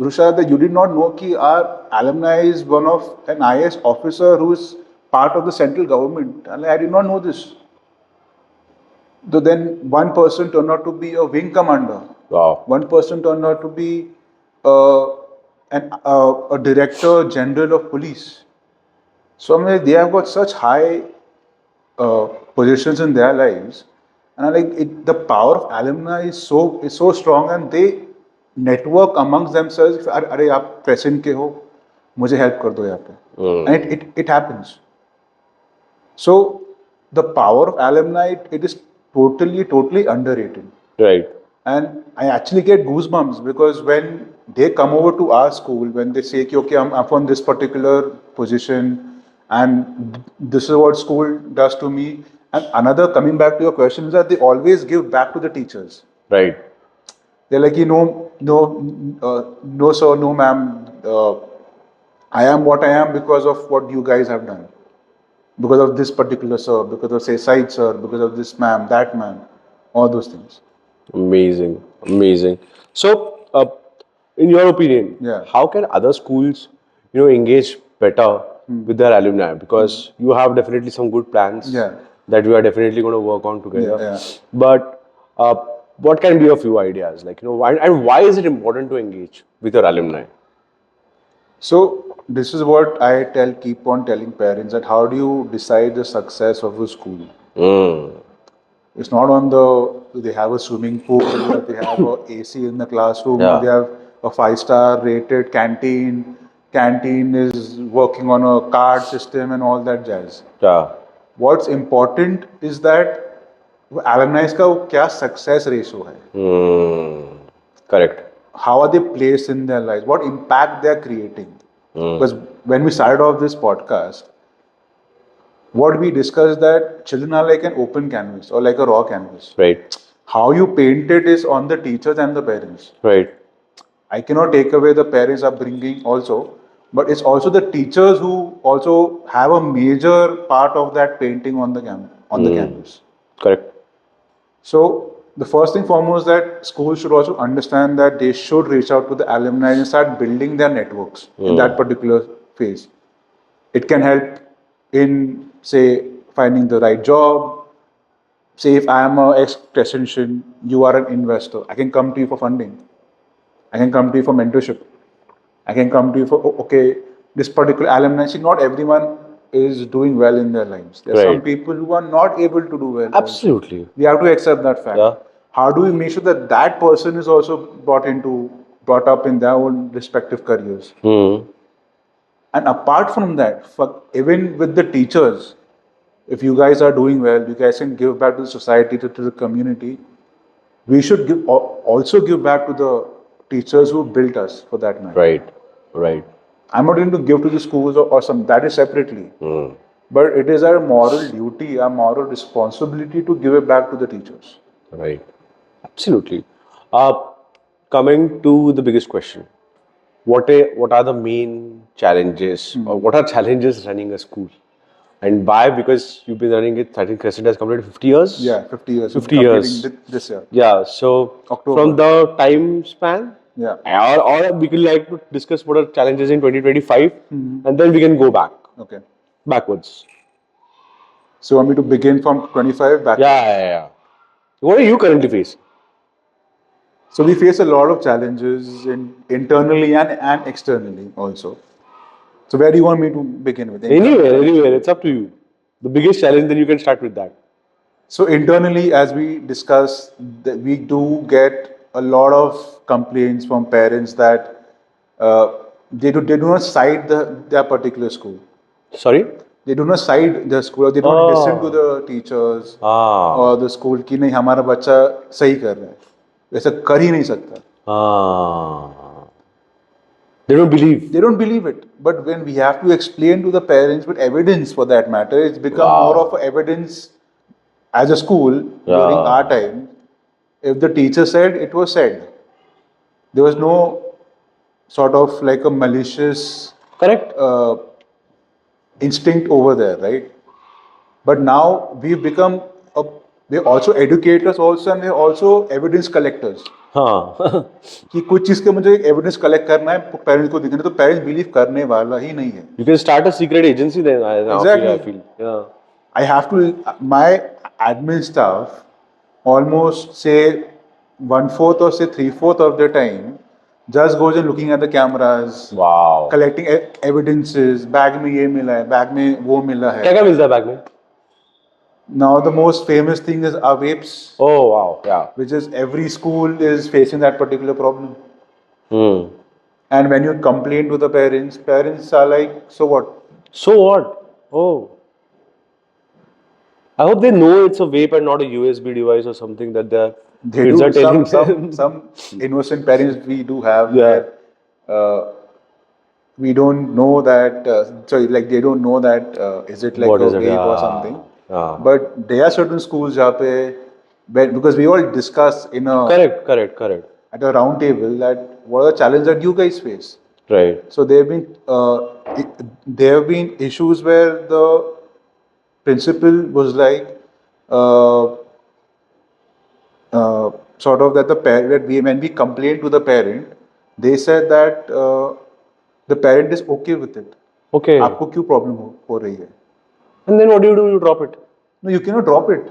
S1: Rushad, that you did not know that our alumni is one of an IAS officer who is part of the central government. I did not know this. So then one person turned out to be a wing commander.
S2: Wow.
S1: One person turned out to be a director general of police. So I mean, they have got such high positions in their lives, and the power of alumni is so strong, and they network amongst themselves. अरे आप president के हो, मुझे help कर दो यहाँ पे, and it happens. So the power of alumni, it is totally underrated.
S2: Right.
S1: And I actually get goosebumps because when they come over to our school, when they say, okay, I'm from this particular position and this is what school does to me. And another, coming back to your question, is that they always give back to the teachers.
S2: Right.
S1: They're like, no sir, no ma'am, I am what I am because of what you guys have done, because of this particular sir, because of say side sir, because of this ma'am, that ma'am, all those things.
S2: Amazing, amazing. So, in your opinion,
S1: Yeah.
S2: how can other schools, engage better with their alumni? Because you have definitely some good plans
S1: Yeah.
S2: that we are definitely going to work on together.
S1: Yeah.
S2: But what can be a few ideas, like and why is it important to engage with your alumni?
S1: So this is what I keep on telling parents, that how do you decide the success of a school?
S2: Mm,
S1: It's not on they have a swimming pool, or they have a AC in the classroom, or
S2: yeah,
S1: they have a 5-star rated canteen. Canteen is working on a card system and all that jazz.
S2: yeah,
S1: What's important is that alumni का वो क्या success ratio है?
S2: correct.
S1: How are they placed in their lives? What impact they are creating? Because when we started off this podcast, what we discussed that children are like an open canvas or like a raw canvas.
S2: Right,
S1: How you paint it is on the teachers and the parents.
S2: right,
S1: I cannot take away the parents' upbringing also, but it's also the teachers who also have a major part of that painting on the canvas.
S2: correct.
S1: So the first thing foremost that schools should also understand that they should reach out to the alumni and start building their networks in that particular phase. It can help in, say, finding the right job. Say if I am a ex-technician, you are an investor. I can come to you for funding. I can come to you for mentorship. I can come to you for, okay, this particular alumni. See, not everyone is doing well in their lives. There are some
S2: Right.
S1: people who are not able to do well. also.
S2: Absolutely.
S1: We have to accept that fact.
S2: Yeah.
S1: How do we make sure that that person is also brought up in their own respective careers? And apart from that, even with the teachers, if you guys are doing well, you guys can give back to the society, to the community. We should also give back to the teachers who built us, for that matter.
S2: Right, right.
S1: I'm not going to give to the schools or some, that is separately. But it is our moral duty, our moral responsibility to give it back to the teachers.
S2: Right. Absolutely. Coming to the biggest question, what are the main challenges, or what are challenges running a school? And why? Because you've been running it, I think Crescent has completed 50 years?
S1: Yeah, 50 years.
S2: 50
S1: Completing
S2: years.
S1: This year.
S2: Yeah, so
S1: October.
S2: from the time span,
S1: Yeah.
S2: or we could like to discuss what are challenges in 2025, and then we can go
S1: Okay.
S2: backwards.
S1: So you want me to begin from 25 back?
S2: Yeah. What are you currently facing?
S1: So we face a lot of challenges internally and externally also. So where do you want me to begin with?
S2: Anywhere. It's up to you. The biggest challenge, then you can start with that.
S1: So internally, as we discussed, we do get a lot of complaints from parents that they do not cite their particular school.
S2: Sorry?
S1: They do not cite the school, or they don't listen to the teachers or the school कि नहीं हमारा बच्चा सही कर रहा है, वैसा कर ही नहीं सकता.
S2: They don't believe.
S1: They don't believe it. But when we have to explain to the parents with evidence, for that matter, it's become more of evidence as a school during our time. If the teacher said, it was said. There was no sort of like a malicious
S2: Correct.
S1: instinct over there, right? But now we've become we're also educators also, and we're also evidence collectors.
S2: हाँ.
S1: कि कुछ चीज के मुझे evidence collect करना है, parents को दिखाना, तो पेरेंट्स बिलीव करने वाला ही नहीं है.
S2: You can start a secret agency then.
S1: Exactly.
S2: I feel. Yeah.
S1: I have to, my admin staff almost say 1/4 or say 3/4 of the time just goes and looking at the cameras,
S2: Wow.
S1: collecting evidences. Bag में ये मिला है, bag में वो मिला है.
S2: क्या मिलता है बैग में?
S1: Now the most famous thing is our vapes,
S2: Oh wow. Yeah.
S1: which is every school is facing that particular problem. And when you complain to the parents are like, so what?
S2: So what? Oh. I hope they know it's a vape and not a USB device or something that their
S1: They
S2: kids
S1: do
S2: are telling them.
S1: some innocent parents we do have.
S2: Yeah.
S1: Where, we don't know that. Sorry, like they don't know that. Is it like
S2: What
S1: a
S2: is it?
S1: vape or
S2: Yeah.
S1: something?
S2: Yeah.
S1: But there are certain schools जहाँ पे, because we all discuss in a.
S2: Correct.
S1: at a round table that what are the challenges that you guys face.
S2: Right.
S1: So there have been issues where the principal was like uh, sort of that the parent when we complained to the parent, they said that the parent is okay with it.
S2: Okay.
S1: आपको क्यों problem हो रही है?
S2: And then what do? You drop it.
S1: No, you cannot drop it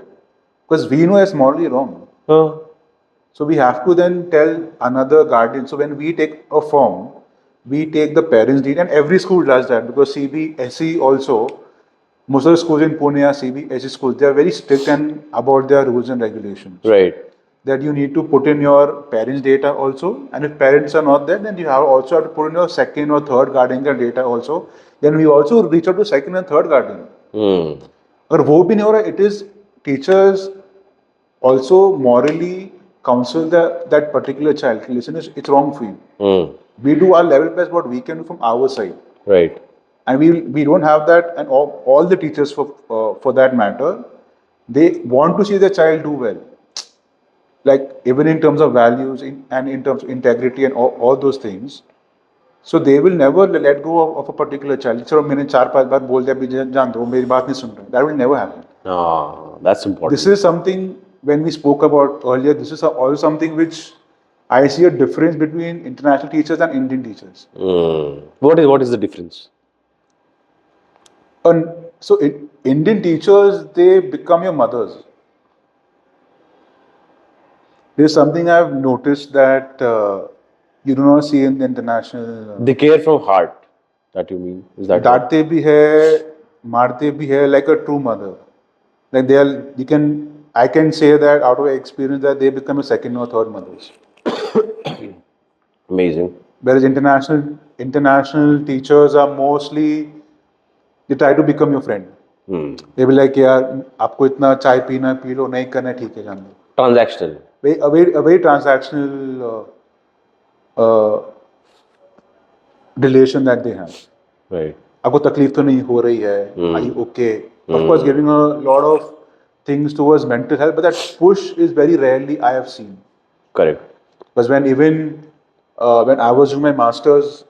S1: because we know it's morally wrong.
S2: Huh.
S1: So we have to then tell another guardian. So when we take a form, we take the parents' deed, and every school does that because CBSE also, most of the schools in Pune are CBSE schools. They are very strict and about their rules and regulations.
S2: Right.
S1: That you need to put in your parents' data also, and if parents are not there, then you also have to put in your second or third guardian data also. Then we also reach out to second and third guardian. अगर वो भी नहीं हो रहा, it is teachers also morally counsel that particular child. Listen, it's wrong for you. We do our level best what we can do from our side.
S2: Right.
S1: And we don't have that, and all the teachers for that matter, they want to see their child do well. Like even in terms of values and in terms of integrity and all those things. So they will never let go of a particular child. चलो मैंने 4-5 बार बोल दिया, भी जान दो, मेरी बात नहीं सुन रहे. That will never happen.
S2: Ah, that's important.
S1: This is something when we spoke about earlier. This is also something which I see a difference between international teachers and Indian teachers.
S2: What is the difference?
S1: And so Indian teachers, they become your mothers. There's something I've noticed that you do not see in the international.
S2: They care from heart. That you mean? Is that?
S1: डांटते भी है, मारते भी है, like a true mother. Like they are, I can say that out of experience that they become a second or third mothers.
S2: Amazing.
S1: Whereas international teachers are mostly, they try to become your friend. They be like, यार आपको इतना चाय पीना P low, नहीं करना ठीक है जान लो.
S2: Transactional.
S1: A very transactional relation that they have.
S2: Right.
S1: आपको तकलीफ तो नहीं हो रही है? Are you okay? Of course, giving a lot of things towards mental health, but that push is very rarely I have seen.
S2: Correct.
S1: Because when I was doing my masters,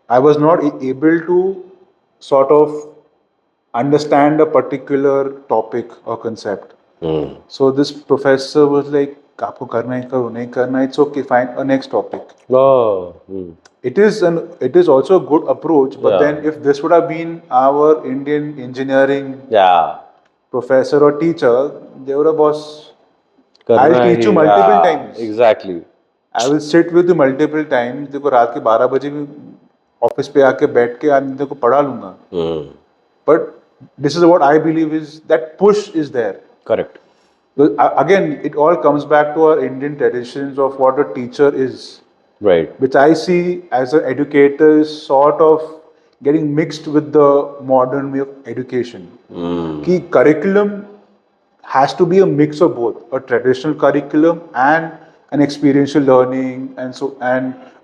S1: I was not able to sort of understand a particular topic or concept. So this professor was like, आपको करना है करो, नहीं करना है, it's okay, find a next topic.
S2: Oh.
S1: It is also a good approach, but
S2: Yeah.
S1: then if this would have been our Indian engineering
S2: Yeah.
S1: professor or teacher, they would have boss.
S2: करना
S1: I'll teach you
S2: he,
S1: multiple
S2: yeah,
S1: times.
S2: Exactly.
S1: I will sit with you multiple times. देखो रात के 12 बजे भी office पे आके बैठ के आज देखो पढ़ा लूंगा. But this is what I believe is that push is there.
S2: Correct.
S1: Again, it all comes back to our Indian traditions of what a teacher is.
S2: Right.
S1: Which I see as an educator is sort of getting mixed with the modern way of education. Ki curriculum has to be a mix of both, a traditional curriculum and an experiential learning and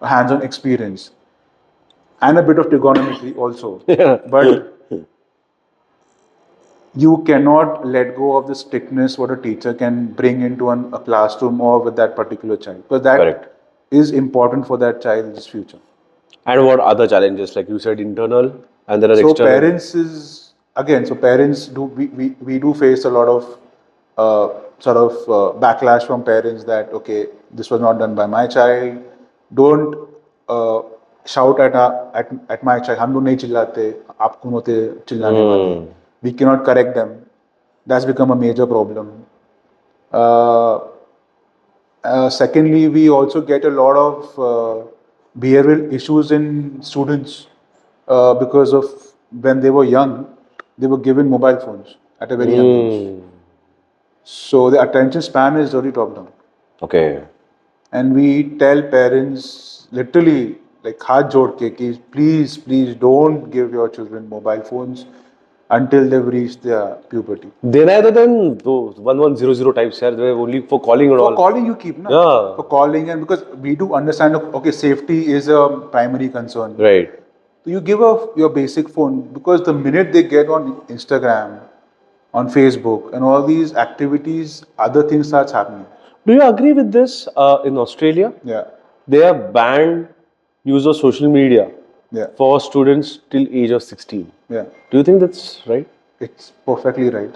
S1: a hands-on experience and a bit of trigonometry also. But you cannot let go of the strictness what a teacher can bring into a classroom or with that particular child, because that
S2: Correct.
S1: is important for that child's future.
S2: And what other challenges? Like you said, internal, and there are
S1: So
S2: external.
S1: parents we do face a lot of backlash from parents that okay, this was not done by my child. Don't shout at my child. हम लोग नहीं चिल्लाते, आप कौन होते चिल्लाने वाले? We cannot correct them. That's become a major problem. Secondly, we also get a lot of behavioral issues in students because of when they were young, they were given mobile phones at a very young age. So the attention span is really dropped down.
S2: Okay.
S1: And we tell parents literally like हाथ जोड़ के कि please don't give your children mobile phones until they've reached their puberty.
S2: Then other than those 1100 types here, they were only for calling and
S1: For
S2: all.
S1: calling you keep, na?
S2: Yeah.
S1: For calling, and because we do understand, okay, safety is a primary concern.
S2: Right.
S1: So you give off your basic phone because the minute they get on Instagram, on Facebook, and all these activities, other things starts happening.
S2: Do you agree with this? In Australia,
S1: Yeah,
S2: they have banned use of social media
S1: yeah,
S2: for students till age of 16.
S1: yeah.
S2: Do you think that's right?
S1: It's perfectly right.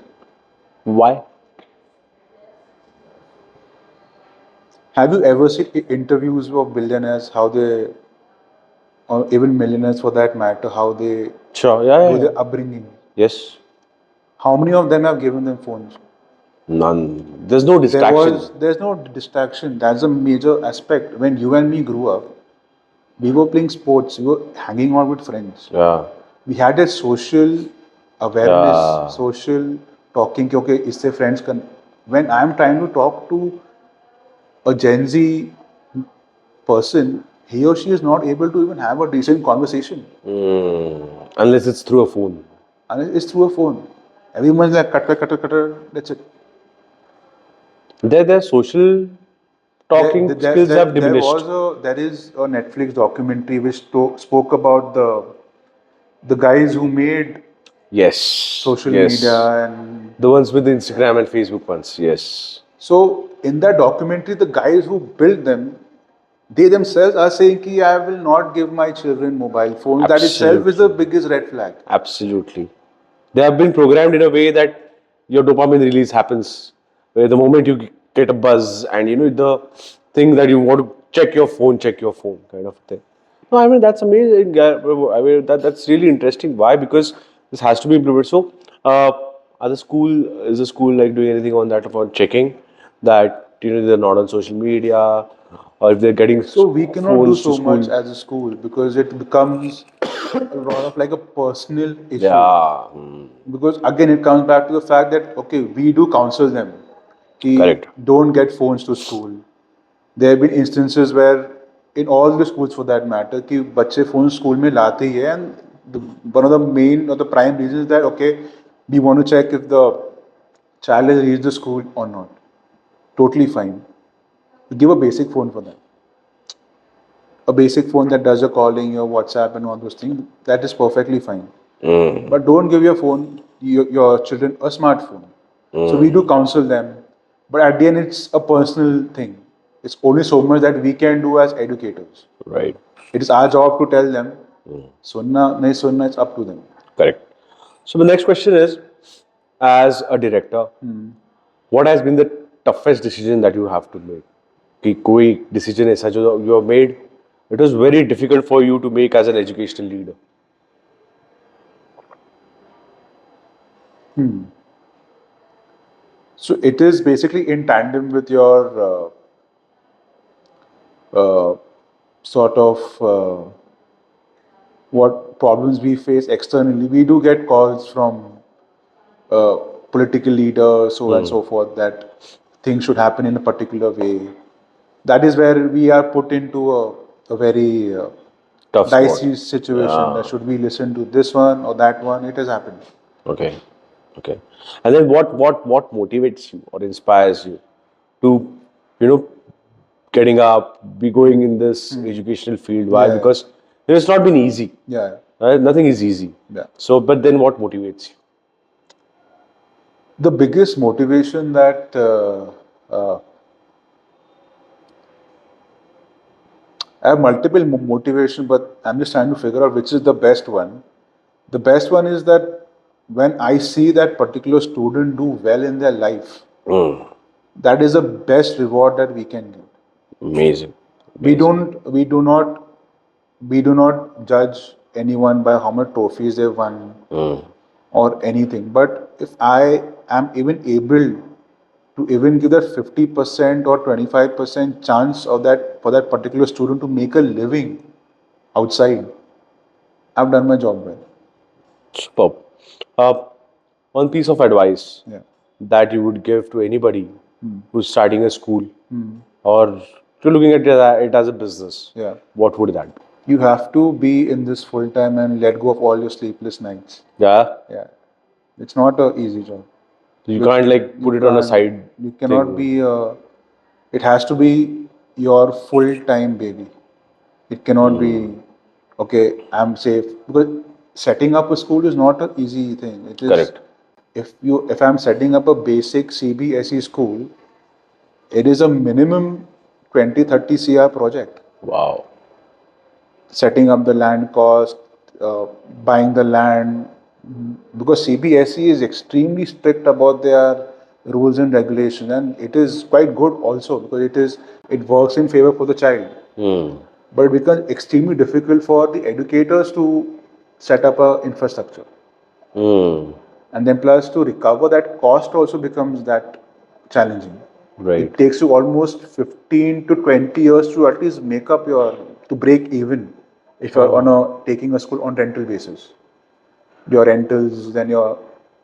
S2: Why?
S1: Have you ever seen interviews of billionaires, how they, or even millionaires for that matter, how they
S2: Sure. Yeah,
S1: do
S2: yeah, yeah.
S1: their upbringing?
S2: Yes.
S1: How many of them have given them phones?
S2: None. There's no distraction.
S1: There's no distraction. That's a major aspect. When you and me grew up, we were playing sports, we were hanging out with friends.
S2: Yeah.
S1: We had a social awareness,
S2: Yeah.
S1: social talking. कि, okay, इससे friends can. When I'm trying to talk to a Gen Z person, he or she is not able to even have a decent conversation,
S2: Unless it's through a phone.
S1: and it's through a phone. Everyone's like cut. That's it.
S2: Their social talking skills have diminished.
S1: There is a Netflix documentary which spoke about the guys who made
S2: Yes.
S1: social
S2: Yes.
S1: media. And
S2: The ones with the Instagram and Facebook ones. Yes.
S1: so in that documentary, the guys who built them, they themselves are saying ki I will not give my children mobile phones. That itself is the
S2: Absolutely.
S1: biggest red flag.
S2: Absolutely. They have been programmed in a way that your dopamine release happens. Where the moment you get a buzz and the thing that you want to check your phone kind of thing. No, I mean that's amazing. I mean that's really interesting. Why? Because this has to be implemented. So, are the school is the school like doing anything on that about checking that they're not on social media or if they're getting
S1: So we cannot do
S2: phones to
S1: so much
S2: school?
S1: as a school because it becomes a lot of like a personal issue.
S2: Yeah,
S1: Because again, it comes back to the fact that okay, we do counsel them, कि
S2: correct.
S1: don't get phones to school. There have been instances where in all the schools for that matter कि बच्चे phone school में लाते ही है, and one of the main or the prime reasons that okay, we want to check if the child has reached the school or not. Totally fine. Give a basic phone for them. A basic phone that does your calling, your WhatsApp, and all those things. That is perfectly fine. But don't give your children a smartphone. So we do counsel them, but at the end, it's a personal thing. It's only so much that we can do as educators.
S2: Right.
S1: It is our job to tell them. Sunna, nahi sunna, it's up to them.
S2: Correct. So the next question is, as a director, what has been the toughest decision that you have to make? कि कोई decision ऐसा जो you have made, it was very difficult for you to make as an educational leader.
S1: So it is basically in tandem with your sort of what problems we face externally. We do get calls from political leaders, so and so forth, that things should happen in a particular way. That is where we are put into a very
S2: Tough
S1: dicey
S2: spot.
S1: situation. That should we listen to this one or that one? It has happened.
S2: Okay. Okay. And then what motivates you or inspires you to getting up, be going in this educational field? Why?
S1: Yeah.
S2: Because it's not been easy.
S1: Yeah.
S2: Right? Nothing is easy.
S1: Yeah.
S2: So, but then what motivates you?
S1: The biggest motivation that I have multiple motivation, but I'm just trying to figure out which is the best one. The best one is that when I see that particular student do well in their life, that is the best reward that we can give.
S2: Amazing.
S1: We do not judge anyone by how many trophies they've won or anything. But if I am even able to even give that 50% or 25% chance of that for that particular student to make a living outside, I've done my job well.
S2: Superb. One piece of advice
S1: Yeah.
S2: that you would give to anybody who's starting a school or you're looking at it as a business,
S1: Yeah.
S2: what would that be?
S1: You have to be in this full time and let go of all your sleepless nights.
S2: Yeah.
S1: Yeah. It's not an easy job.
S2: You can't like put it on a
S1: can't-
S2: side.
S1: You cannot
S2: thing.
S1: be. It has to be your full time baby. It cannot be. Okay, I'm safe because setting up a school is not an easy thing. It is.
S2: Correct.
S1: If I'm setting up a basic CBSE school, it is a minimum 20-30 CR project.
S2: Wow.
S1: Setting up the land cost, buying the land, because CBSE is extremely strict about their rules and regulations, and it is quite good also because it works in favor for the child. But it becomes extremely difficult for the educators to set up a infrastructure, and then plus to recover that cost also becomes that challenging.
S2: Right.
S1: It takes you almost 15 to 20 years to at least make up to break even if you're taking a school on rental basis. Your rentals, then your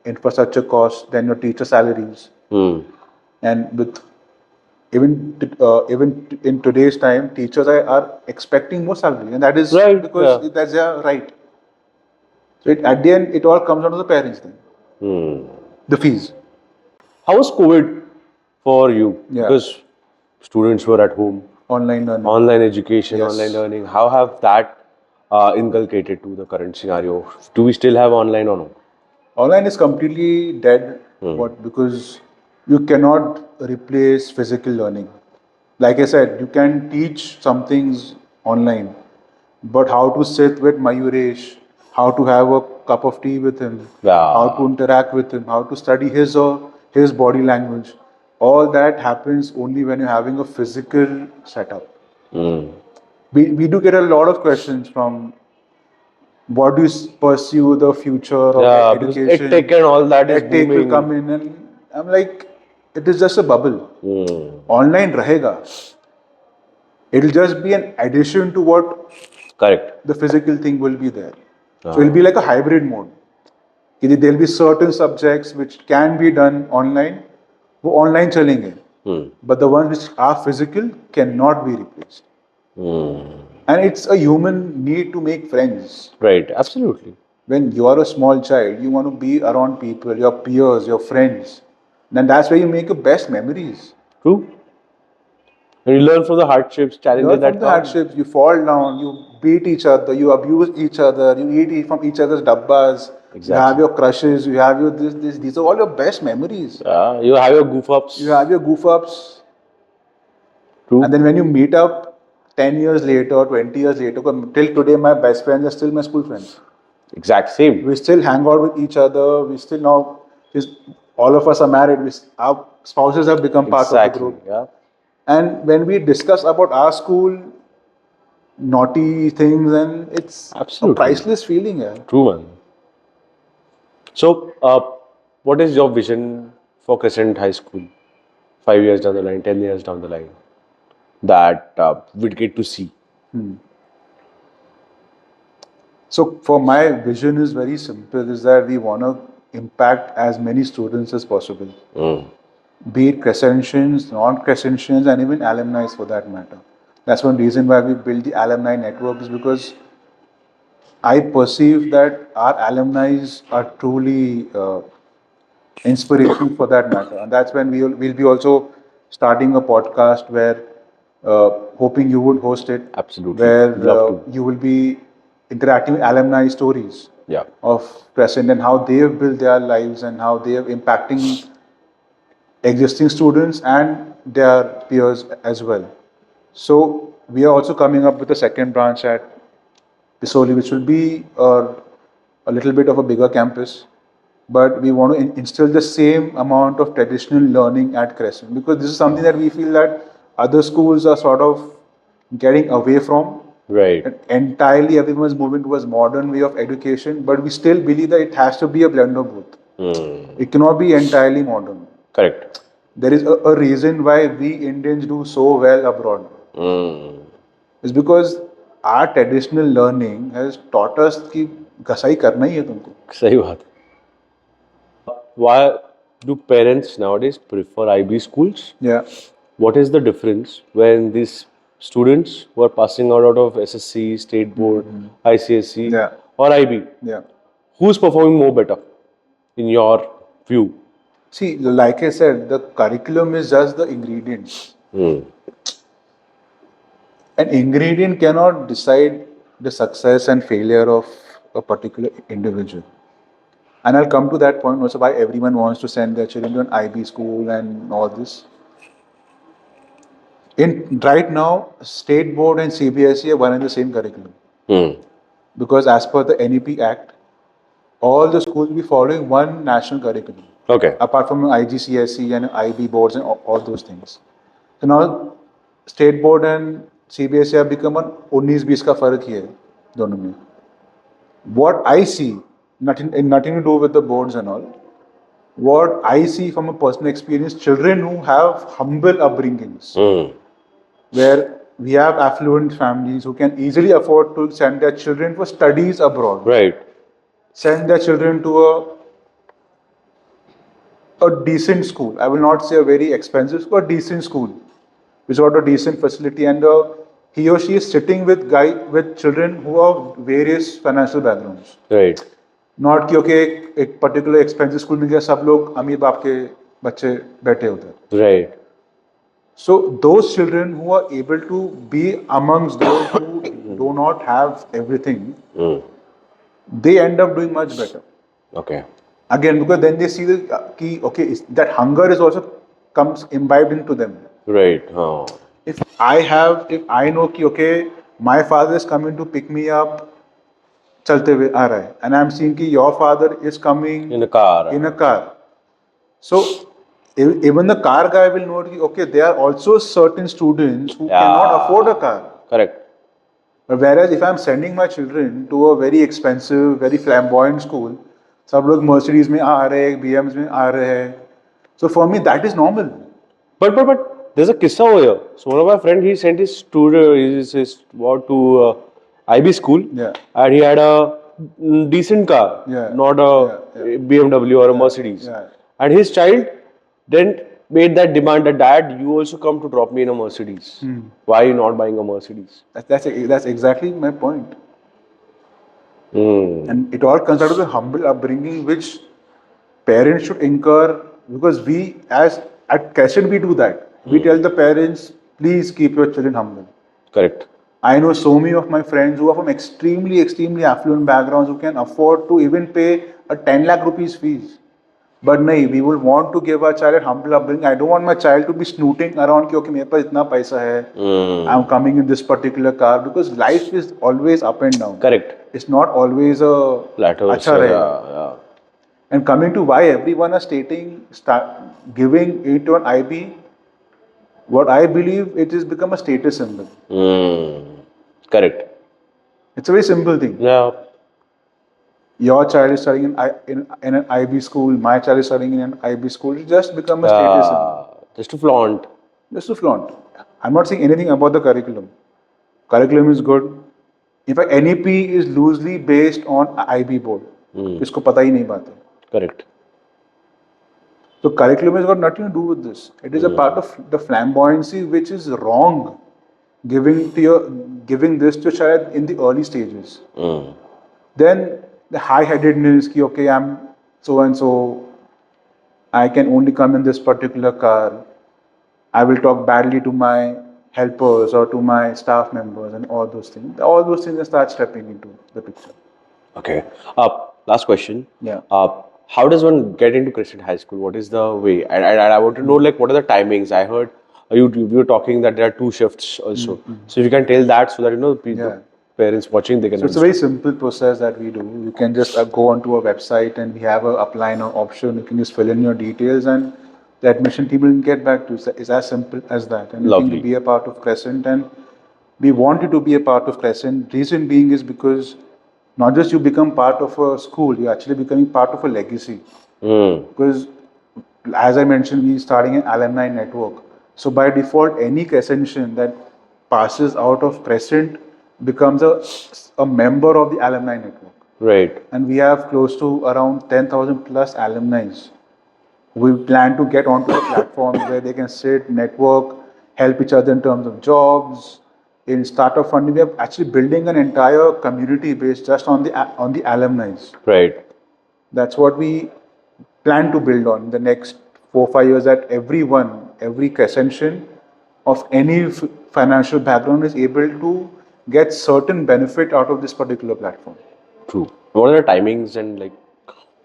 S1: infrastructure costs, then your teacher salaries, and with even in today's time, teachers are expecting more salary, and that is
S2: Right,
S1: because
S2: yeah.
S1: that's their right. So at the end, it all comes down to the parents then, the fees.
S2: How was COVID for you?
S1: Yeah.
S2: Because students were at home,
S1: Online learning.
S2: online education,
S1: Yes.
S2: online learning. How have that inculcated to the current scenario? Do we still have online or no?
S1: Online is completely dead. What? Because you cannot replace physical learning. Like I said, you can teach some things online, but how to sit with Mayuresh, how to have a cup of tea with him, how to
S2: Yeah.
S1: interact with him, how to study his body language, all that happens only when you're having a physical setup. We do get a lot of questions from what do you pursue the future of
S2: Yeah, because
S1: education?
S2: EdTech and all that is
S1: EdTech will
S2: booming.
S1: come in, and I'm like, it is just a bubble. Online rahega. It'll just be an addition to what
S2: Correct.
S1: the physical thing will be there. So it'll be like a hybrid mode. There'll be certain subjects which can be done online, वो online चलेंगे. But the ones which are physical cannot be replaced. And it's a human need to make friends.
S2: Right, absolutely.
S1: When you are a small child, you want to be around people, your peers, your friends. Then that's where you make your best memories.
S2: True. And you learn from the hardships, challenges
S1: Learn
S2: that
S1: from the
S2: come.
S1: hardships, you fall down, you beat each other, you abuse each other, you eat from each other's dabbas, you have
S2: Exactly.
S1: your crushes, you have your this. These are all your best memories.
S2: Yeah, you have your goof ups.
S1: You have your goof ups.
S2: True.
S1: And then when you meet up 10 years later, 20 years later, till today, my best friends are still my school friends.
S2: Exact same.
S1: We still hang out with each other. We still now, all of us are married. Our spouses have become part of the
S2: Exactly.
S1: group.
S2: Yeah.
S1: And when we discuss about our school, naughty things, and it's
S2: Absolutely.
S1: a priceless feeling. Yeah.
S2: True, man. So, what is your vision for Crescent High School? 5 years down the line, 10 years down the line, that we'd get to see.
S1: So for my vision is very simple: is that we want to impact as many students as possible, be it Crescentians, non-Crescentians, and even alumni for that matter. That's one reason why we built the alumni network, is because I perceive that our alumni are truly inspirational for that matter. And that's when we'll be also starting a podcast where, hoping you would host it.
S2: Absolutely.
S1: Where
S2: Love to.
S1: you will be interacting with alumni stories
S2: Yeah.
S1: of Crescent and how they have built their lives and how they are impacting existing students and their peers as well. So we are also coming up with a second branch at Pisoli, which will be a little bit of a bigger campus, but we want to instill the same amount of traditional learning at Crescent, because this is something that we feel that other schools are sort of getting away from.
S2: Right.
S1: And entirely everyone is moving towards modern way of education, but we still believe that it has to be a blend of both. It cannot be entirely modern.
S2: Correct.
S1: There is a reason why we Indians do so well abroad. It's because our traditional learning has taught us कि घसाई करना ही है तुमको.
S2: सही बात. Why do parents nowadays prefer IB schools?
S1: Yeah.
S2: What is the difference when these students who are passing out of SSC, State Board, ICSE,
S1: Yeah.
S2: or IB,
S1: Yeah.
S2: who's performing more better in your view?
S1: See, like I said, the curriculum is just the ingredients. An ingredient cannot decide the success and failure of a particular individual. And I'll come to that point also why everyone wants to send their children to an IB school and all this. In right now, state board and CBSE are one and the same curriculum because as per the NEP Act, all the schools will be following one national curriculum.
S2: Okay.
S1: Apart from IGCSE and IB boards and all those things. So now state board and CBSE have become an 19-20 का फर्क ही है दोनों में. What I see, nothing to do with the boards and all. What I see from a personal experience, children who have humble upbringings, where we have affluent families who can easily afford to send their children for studies abroad.
S2: Right.
S1: Send their children to a decent school. I will not say a very expensive school, a decent school, which got a decent facility, and he or she is sitting with children who have various financial backgrounds.
S2: Right.
S1: Not कि okay एक particular expensive school में गया सब लोग अमीर बाप के बच्चे बैठे होते हैं.
S2: Right.
S1: So those children who are able to be amongst those who do not have everything, they end up doing much better.
S2: Okay.
S1: Again, because then they see that hunger is also comes imbibed into them.
S2: Right.
S1: If I know कि okay, my father is coming to pick me up, चलते हुए आ रहा है, and I'm seeing कि your father is coming
S2: In a car.
S1: in a car. So even the car guy will know कि okay, there are also certain students who cannot afford a car.
S2: Correct.
S1: But whereas if I'm sending my children to a very expensive, very flamboyant school, सब लोग Mercedes में आ रहे हैं, BMs में आ रहे हैं. So for me that is normal.
S2: But there's a kissa over here. So one of my friend, he sent his student to IB school.
S1: Yeah.
S2: And he had a decent car.
S1: Yeah.
S2: Not a BMW or a Mercedes.
S1: Yeah.
S2: And his child then made that demand that dad, you also come to drop me in a Mercedes. Why are you not buying a Mercedes?
S1: That's exactly my point.
S2: Hmm.
S1: And it all comes out of the humble upbringing which parents should incur, because we as at Crescent we do that. We tell the parents, please keep your children humble.
S2: Correct.
S1: I know so many of my friends who are from extremely affluent backgrounds who can afford to even pay a 10 lakh rupees fees. But nahi, we will want to give our child a humble upbringing. I don't want my child to be snooting around कि okay मेरे पास इतना पैसा है, I'm coming in this particular car, because life is always up and down.
S2: Correct.
S1: It's not always a
S2: Plateau.
S1: अच्छा रहेगा. And coming to why everyone is giving it to an IB, what I believe it has become a status symbol.
S2: Correct.
S1: It's a very simple thing.
S2: Yeah.
S1: Your child is studying in an IB school, my child is studying in an IB school. It just become a status symbol.
S2: Just to flaunt.
S1: Just to flaunt. I'm not saying anything about the curriculum. Curriculum is good. In fact, NEP is loosely based on IB board. इसको पता ही नहीं बात है.
S2: Correct.
S1: So curriculum has got nothing to do with this. It is a part of the flamboyancy which is wrong, giving this to your child in the early stages. Then the high-headedness ki okay, I'm so and so, I can only come in this particular car. I will talk badly to my helpers or to my staff members and all those things. All those things start stepping into the picture.
S2: Okay. Last question.
S1: Yeah.
S2: How does one get into Crescent High School? What is the way? And I want to know, like, what are the timings? I heard you were talking that there are 2 shifts also. So if you can tell that, so that the parents watching, they can.
S1: So it's a very simple process that we do. You can just go onto our website and we have a apply now option. You can just fill in your details and the admission team will get back to you. It's as simple as that. And you can be a part of Crescent, and we want you to be a part of Crescent. Reason being is because not just you become part of a school, you're actually becoming part of a legacy. Because as I mentioned, we're starting an alumni network. So by default, any Crescentian that passes out of Crescent becomes a member of the alumni network.
S2: Right.
S1: And we have close to around 10,000 plus alumni. We plan to get onto a platform where they can sit, network, help each other in terms of jobs. In startup funding, we are actually building an entire community based just on the alumni.
S2: Right.
S1: That's what we plan to build on in the next 4-5 years. That every Crescentian of any financial background is able to get certain benefit out of this particular platform.
S2: True. What are the timings and like?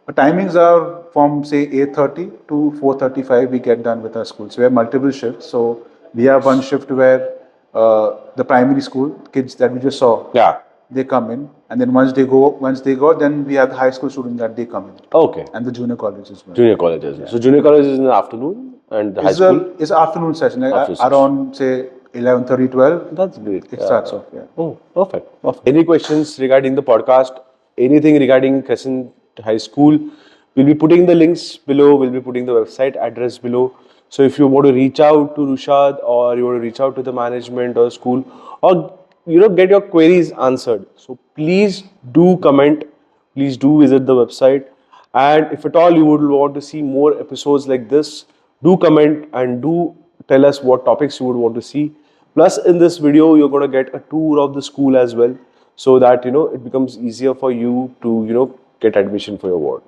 S1: The timings are from say 8:30 to 4:35. We get done with our school. So we have multiple shifts. So We have one shift where the primary school kids that we just saw,
S2: Yeah.
S1: they come in, and then once they go, then we have the high school students that they come in,
S2: Okay.
S1: and the junior colleges as well.
S2: Junior colleges. So junior college is in the afternoon and the high school.
S1: It's afternoon session, like
S2: After session.
S1: around say 11:30, 12.
S2: That's great.
S1: It starts off. Yeah.
S2: Oh, perfect. Any questions regarding the podcast? Anything regarding Crescent High School? We'll be putting the links below. We'll be putting the website address below. So if you want to reach out to Rushad, or you want to reach out to the management or school, or get your queries answered, so please do comment. Please do visit the website. And if at all you would want to see more episodes like this, do comment and do tell us what topics you would want to see. Plus, in this video, you're going to get a tour of the school as well, so that it becomes easier for you to get admission for your ward.